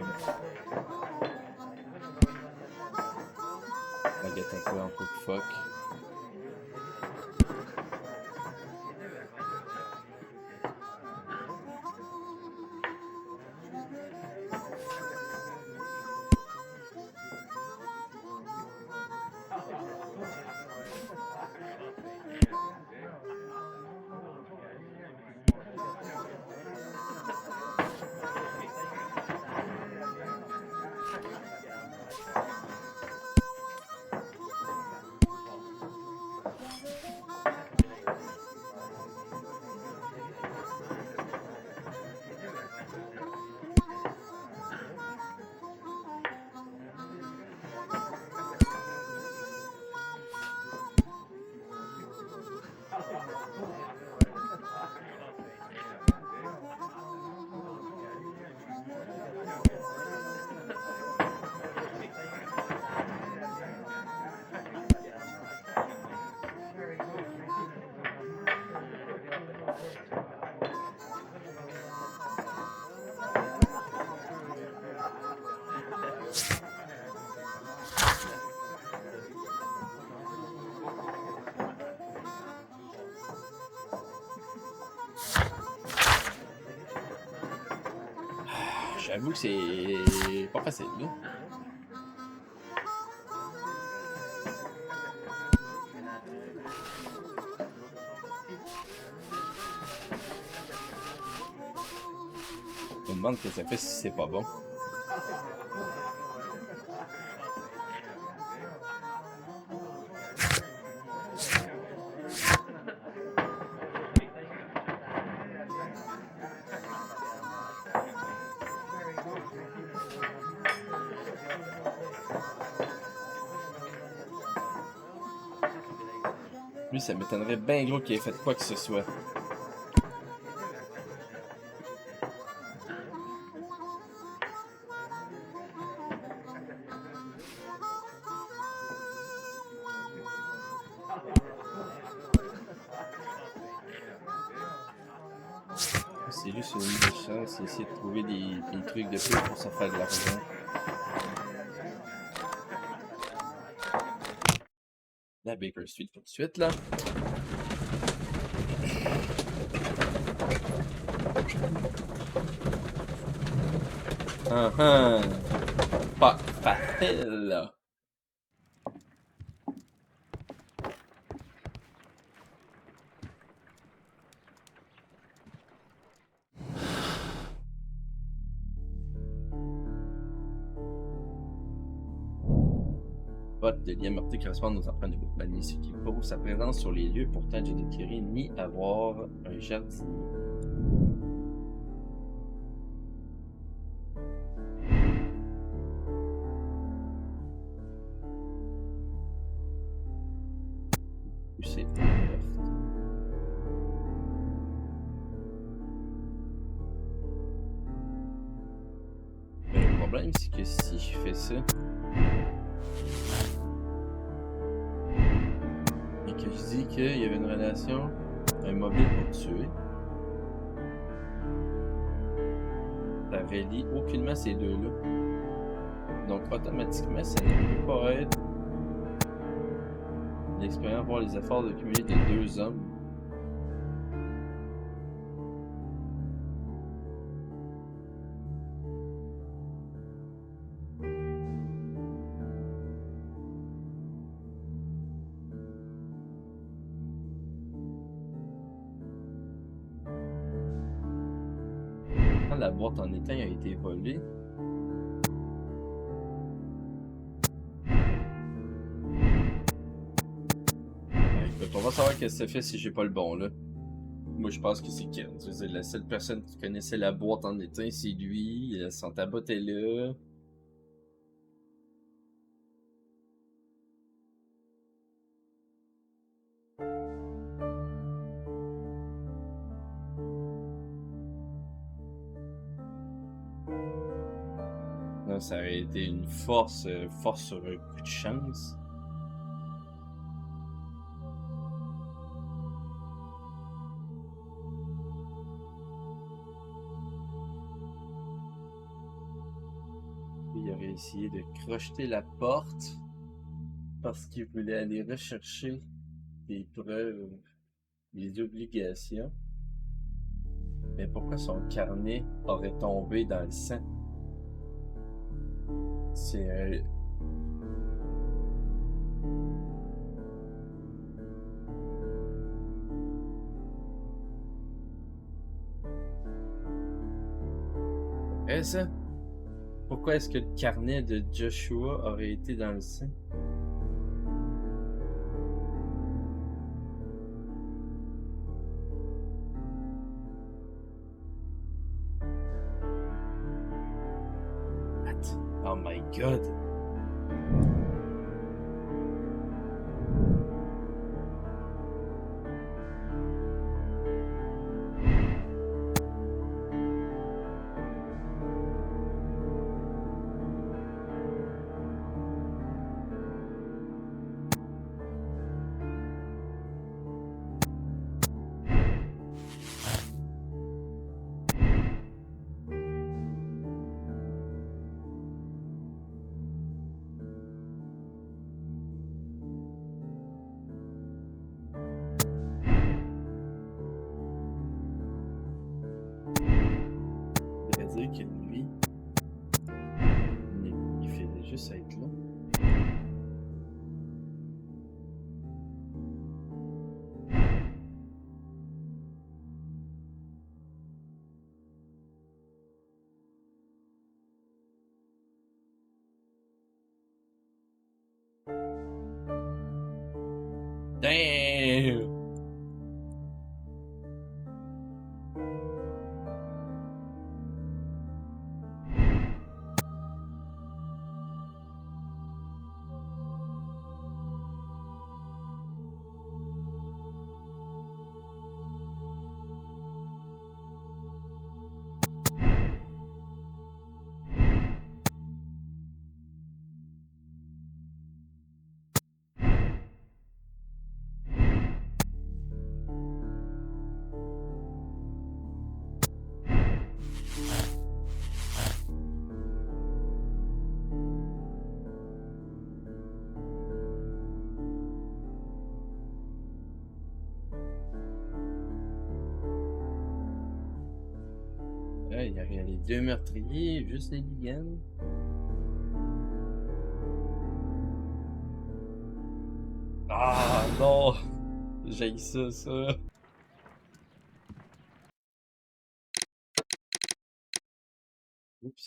Baguette un peu en peau de phoque. J'avoue que c'est pas facile, là. Je me demande ce que ça fait si c'est pas bon. Lui, ça m'étonnerait bien gros qu'il ait fait quoi que ce soit. C'est juste une chance, c'est essayer de trouver des trucs de plus pour se faire de l'argent. La Baker Street tout de suite, là. Pas facile, là. De liens meurtriers correspondent aux empreintes de compagnie, ce qui prouve sa présence sur les lieux pourtant déclarés ni avoir un jardinier. C'est le problème, c'est que si je fais ça, et que je dis qu'il y avait une relation, un mobile pour tuer, ça relie aucunement ces deux-là. Donc automatiquement, ça ne peut pas être l'expérience, voire les efforts de cumuler de deux hommes. Quand la boîte en étain a été volée, on va savoir qu'est-ce que ça fait si j'ai pas le bon, là. Moi, je pense que c'est Ken. C'est la seule personne qui connaissait la boîte en étain, c'est lui. Son tabac est là. Non, ça aurait été une force sur un coup de chance. essayé de crocheter la porte parce qu'il voulait aller rechercher des preuves, des obligations. Mais pourquoi son carnet aurait tombé dans le sang? C'est un... Est ça? Pourquoi est-ce que le carnet de Joshua aurait été dans le sang? What? Oh my god! Je devrais dire que lui, il faisait juste être là. Damn! Ouais, il y a les deux meurtriers, juste les liganes. Ah non! J'ai ça. Oups.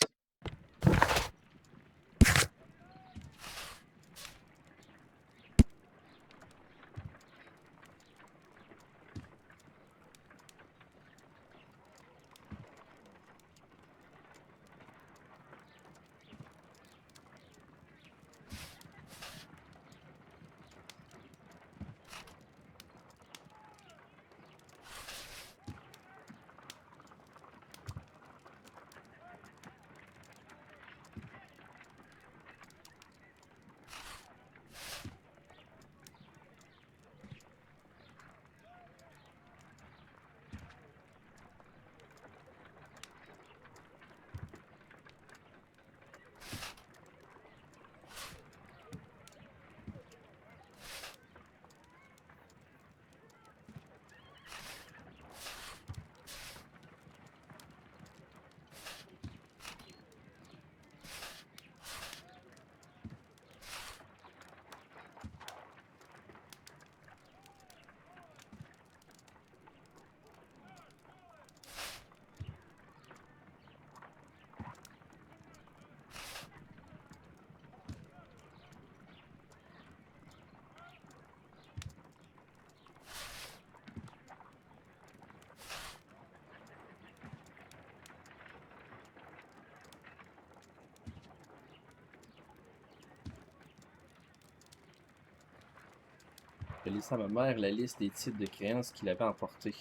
J'ai laissé à ma mère la liste des titres de créances qu'il avait emportés.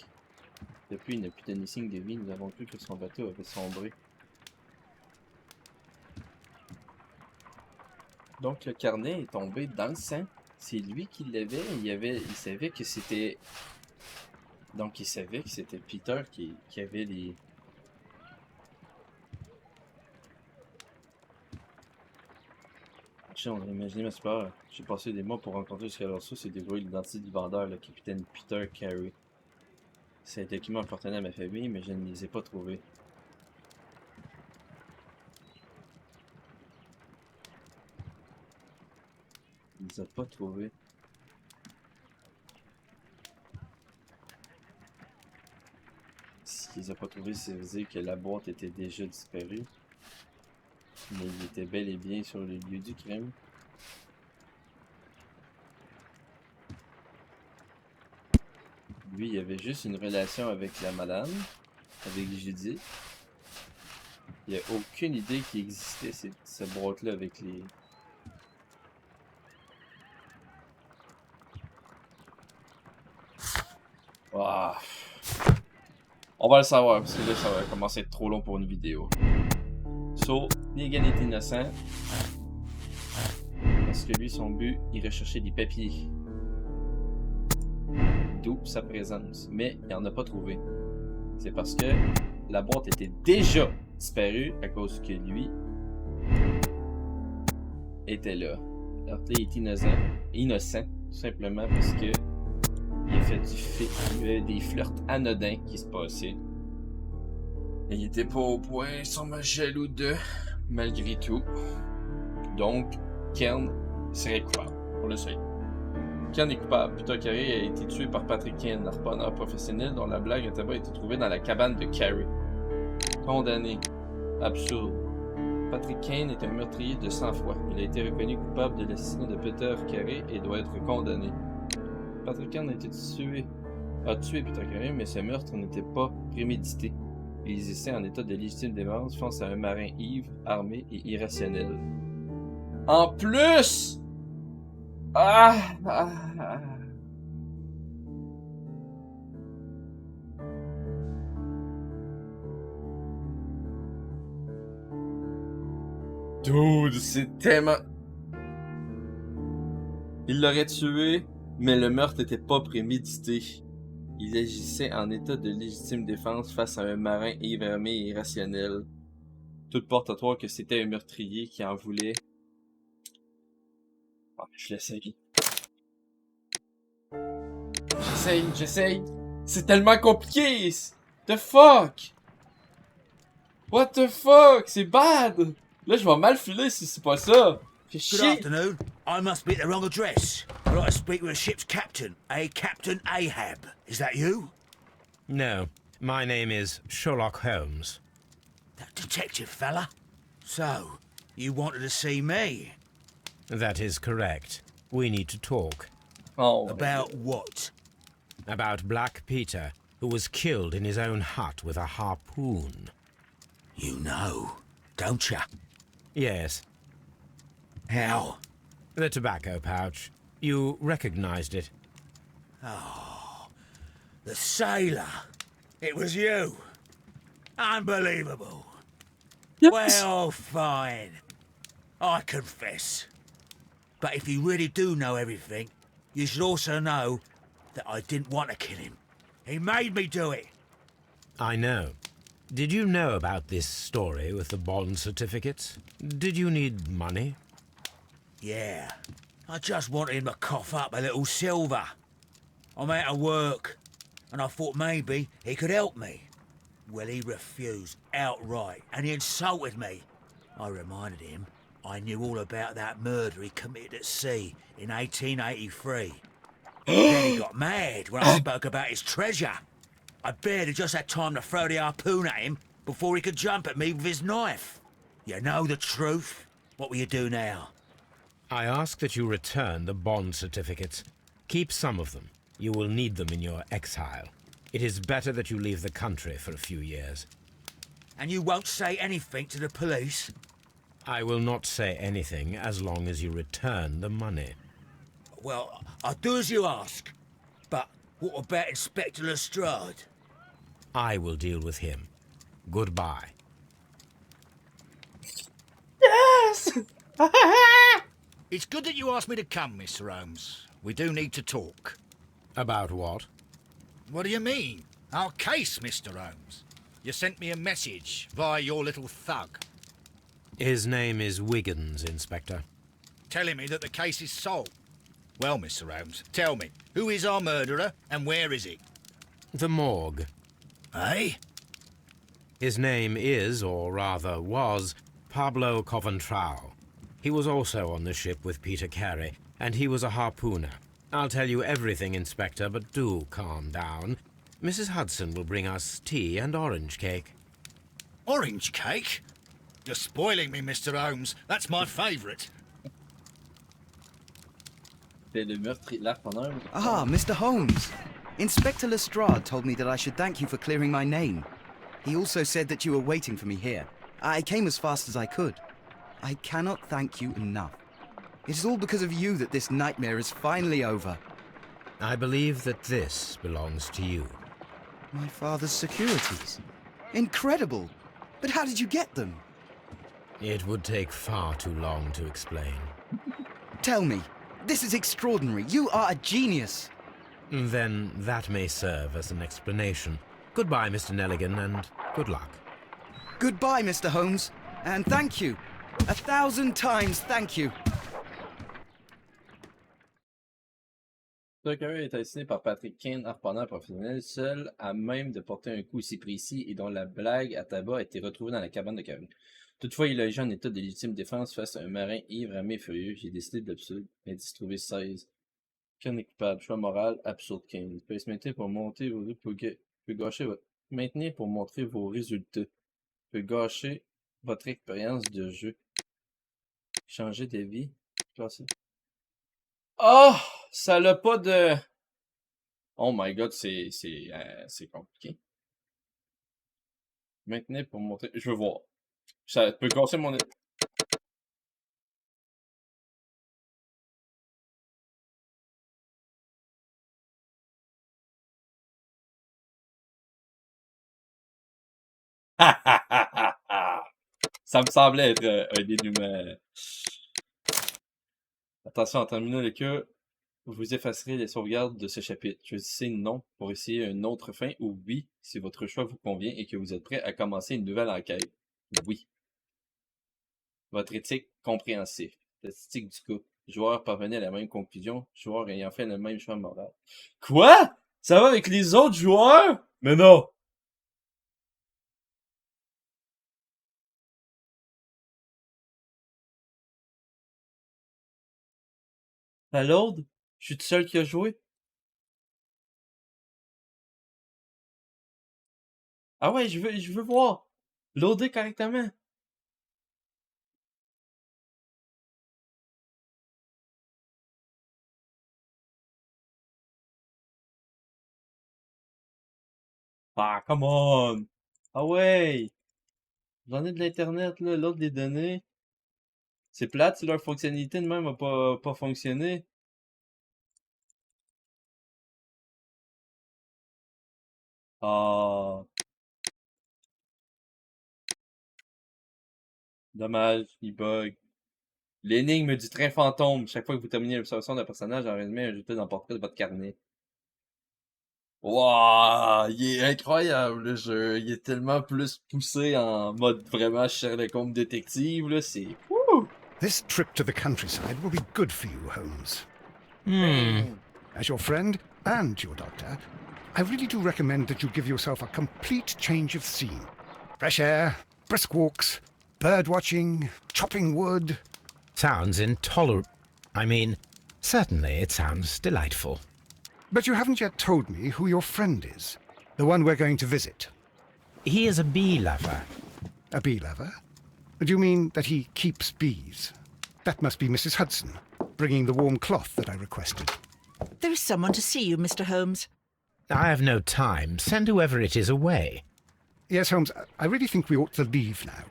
Depuis, il n'a plus donné signe de vie. Nous avons cru que son bateau avait sombré. Donc le carnet est tombé dans le sang. C'est lui qui l'avait. Il savait que c'était... Donc il savait que c'était Peter qui avait les... On a imaginé ma super. J'ai passé des mois pour rencontrer ce qu'elle c'est dévoilé l'identité du vendeur, le capitaine Peter Carey. Ces documents appartenaient à ma famille, mais je ne les ai pas trouvés. Il les a pas trouvés. S'il les a pas trouvés, ça veut dire que la boîte était déjà disparue. Mais il était bel et bien sur le lieu du crime. Lui, il avait juste une relation avec la madame, avec Judith. Il n'y a aucune idée qu'il existait cette boîte-là avec les... Ah. On va le savoir, parce que là, ça va commencer à être trop long pour une vidéo. So, Negan est innocent. Parce que lui, son but, il recherchait des papiers. D'où sa présence. Mais il n'en a pas trouvé. C'est parce que la boîte était déjà disparue à cause que lui était là. Hartley est innocent, tout simplement parce que il a fait des flirts anodins qui se passaient. Et il était pas au point, sûrement jaloux d'eux, malgré tout. Donc, Ken serait coupable. On le sait. Ken est coupable. Peter Carey a été tué par Patrick Kane, harponneur professionnel dont la blague à tabac a été trouvée dans la cabane de Carey. Condamné. Absurde. Patrick Kane est un meurtrier de sang-froid. Il a été reconnu coupable de l'assassinat de Peter Carey et doit être condamné. Patrick Kane a tué Peter Carey, mais ce meurtre n'était pas prémédité. Il existait en état de légitime défense face à un marin ivre, armé et irrationnel. En plus! Dude, c'est tellement... Il l'aurait tué, mais le meurtre n'était pas prémédité. Il agissait en état de légitime défense face à un marin ivre, armé et irrationnel. Tout porte à croire que c'était un meurtrier qui en voulait. Oh, je l'essaye. J'essaye. C'est tellement compliqué! The fuck? What the fuck? C'est bad! Là, je vais mal filer si c'est pas ça. Fais Good chier! afternoon. I must be at the wrong address. I'd like to speak with a ship's captain, a Captain Ahab. Is that you? No, my name is Sherlock Holmes. That detective fella? So, you wanted to see me? That is correct. We need to talk. Oh, About what? About Black Peter, who was killed in his own hut with a harpoon. You know, don't ya? Yes, How? the tobacco pouch. You recognized it. The sailor. It was you. Unbelievable. Yes. Well, fine. I confess. But if you really do know everything, you should also know that I didn't want to kill him. He made me do it. I know. Did you know about this story with the bond certificates? Did you need money? Yeah. I just wanted him to cough up a little silver. I'm out of work, and I thought maybe he could help me. Well, he refused outright, and he insulted me. I reminded him I knew all about that murder he committed at sea in 1883. Then he got mad when I spoke about his treasure. I barely just had time to throw the harpoon at him before he could jump at me with his knife. You know the truth. What will you do now? I ask that you return the bond certificates. Keep some of them. You will need them in your exile. It is better that you leave the country for a few years. And you won't say anything to the police? I will not say anything as long as you return the money. Well, I'll do as you ask. But what about Inspector Lestrade? I will deal with him. Goodbye. Yes! It's good that you asked me to come, Mr. Holmes. We do need to talk. About what? What do you mean? Our case, Mr. Holmes. You sent me a message via your little thug. His name is Wiggins, Inspector. telling me that the case is solved. Well, Mr. Holmes, tell me, who is our murderer and where is he? The morgue. Eh? His name is, or rather was, Pablo Coventrao. He was also on the ship with Peter Carey, and he was a harpooner. I'll tell you everything, Inspector, but do calm down. Mrs. Hudson will bring us tea and orange cake. Orange cake? You're spoiling me, Mr. Holmes. That's my favourite. Ah, Mr. Holmes. Inspector Lestrade told me that I should thank you for clearing my name. He also said that you were waiting for me here. I came as fast as I could. I cannot thank you enough. It is all because of you that this nightmare is finally over. I believe that this belongs to you. My father's securities. Incredible! But how did you get them? It would take far too long to explain. Tell me. This is extraordinary. You are a genius. Then that may serve as an explanation. Goodbye, Mr. Nelligan, and good luck. Goodbye, Mr. Holmes. And thank you. 1,000 times thank you. Tucker est assassiné par Patrick Kane, harponneur professionnel, seul à même de porter un coup si précis et dont la blague à tabac a été retrouvée dans la cabane de Carey. Toutefois, il agit en état de légitime défense face à un marin ivre, armé et furieux. J'ai décidé de l'absurde. Indice trouvé 16. Kane est coupable. Choix moral, absurde Kane. Pacemaker pour monter vos peut gâcher votre... Maintenir pour montrer vos résultats. Peut gâcher votre expérience de jeu. Changer de vie. Classer. Oh! Ça l'a pas de... Oh my god, c'est compliqué. Maintenir pour montrer... Je veux voir. Ça peut casser mon... Ça me semblait être un dénouement. Attention, en terminant le cas, vous effacerez les sauvegardes de ce chapitre. Choisissez non pour essayer une autre fin ou oui si votre choix vous convient et que vous êtes prêt à commencer une nouvelle enquête. Oui. Votre éthique compréhensif. Statistique du coup. Joueur parvenait à la même conclusion. Joueur ayant fait le même choix moral. Quoi? Ça va avec les autres joueurs? Mais non! À l'autre? Je suis tout seul qui a joué? Ah ouais, je veux voir. Loader correctement. Ah, come on! Ah ouais! J'en ai de l'internet, là, l'autre des données. C'est plate si leur fonctionnalité de même a pas fonctionné. Ah. Dommage, il bug. L'énigme du train fantôme. Chaque fois que vous terminez l'observation d'un personnage, en résumé, ajoutez dans le portrait de votre carnet. Wow, il est incroyable le jeu. Il est tellement plus poussé en mode vraiment Sherlock Holmes détective là, c'est wouh. This trip to the countryside will be good for you, Holmes. As your friend and your doctor, I really do recommend that you give yourself a complete change of scene. Fresh air, brisk walks, bird watching, chopping wood. Sounds intolerable. I mean, certainly it sounds delightful. But you haven't yet told me who your friend is, the one we're going to visit. He is a bee lover. A bee lover? Do you mean that he keeps bees? That must be Mrs. Hudson, bringing the warm cloth that I requested. There is someone to see you, Mr. Holmes. I have no time. Send whoever it is away. Yes, Holmes, I really think we ought to leave now.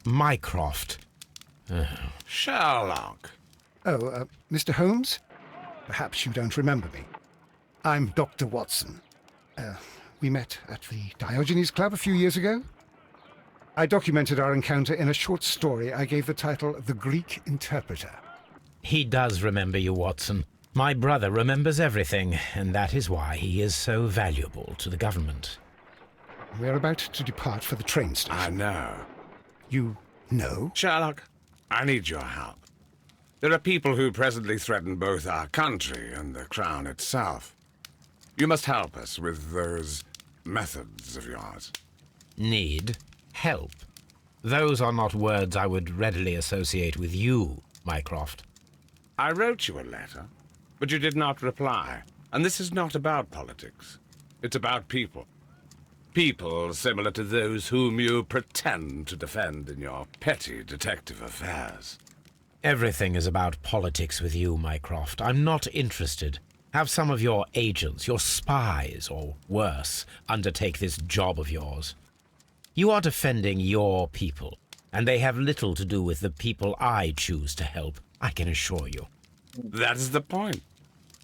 Mycroft. Sherlock. Oh, Mr. Holmes? Perhaps you don't remember me. I'm Dr. Watson. We met at the Diogenes Club a few years ago. I documented our encounter in a short story I gave the title The Greek Interpreter. He does remember you, Watson. My brother remembers everything, and that is why he is so valuable to the government. We're about to depart for the train station. I know. You know? Sherlock, I need your help. There are people who presently threaten both our country and the Crown itself. You must help us with those methods of yours. Need? Help? Those are not words I would readily associate with you, Mycroft. I wrote you a letter, but you did not reply. And this is not about politics. It's about people. People similar to those whom you pretend to defend in your petty detective affairs. Everything is about politics with you, Mycroft. I'm not interested. Have some of your agents, your spies, or worse, undertake this job of yours. You are defending your people, and they have little to do with the people I choose to help, I can assure you. That's the point.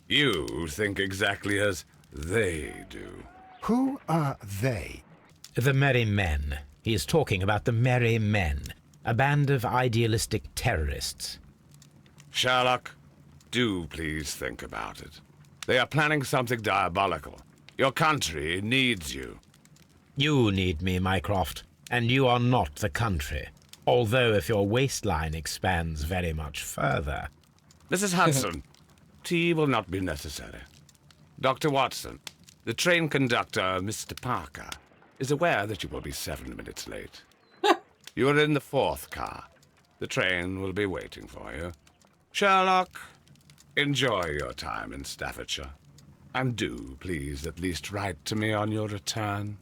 You think exactly as they do. Who are they? The Merry Men. He is talking about the Merry Men, a band of idealistic terrorists. Sherlock, do please think about it. They are planning something diabolical. Your country needs you. You need me, Mycroft, and you are not the country. Although if your waistline expands very much further. Mrs. Hudson, tea will not be necessary. Dr. Watson, the train conductor, Mr. Parker, is aware that you will be 7 minutes late. You are in the 4th car. The train will be waiting for you. Sherlock, enjoy your time in Staffordshire. And do, please, at least write to me on your return.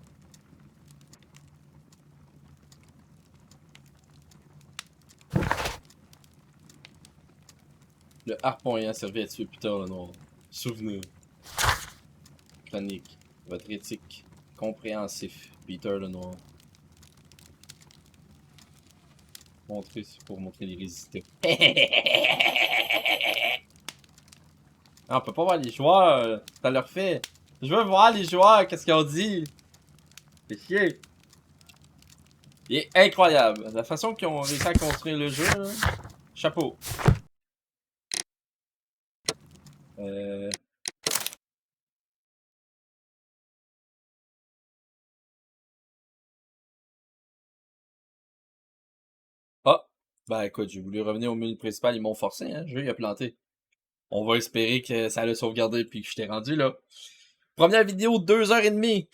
Le harpon ayant servi à tuer Peter le Noir. Souvenir. Chronique. Votre éthique. Compréhensif. Peter le Noir. Montrer pour montrer les résistants. Ah, on peut pas voir les joueurs. Ça leur fait. Je veux voir les joueurs. Qu'est-ce qu'ils ont dit. C'est chier. Il est incroyable. La façon qu'ils ont réussi à construire le jeu. Là. Chapeau. Ah! Ben écoute, j'ai voulu revenir au menu principal, ils m'ont forcé, hein. Le jeu il a planté. On va espérer que ça l'a sauvegardé puis que je t'ai rendu là. Première vidéo, 2h30.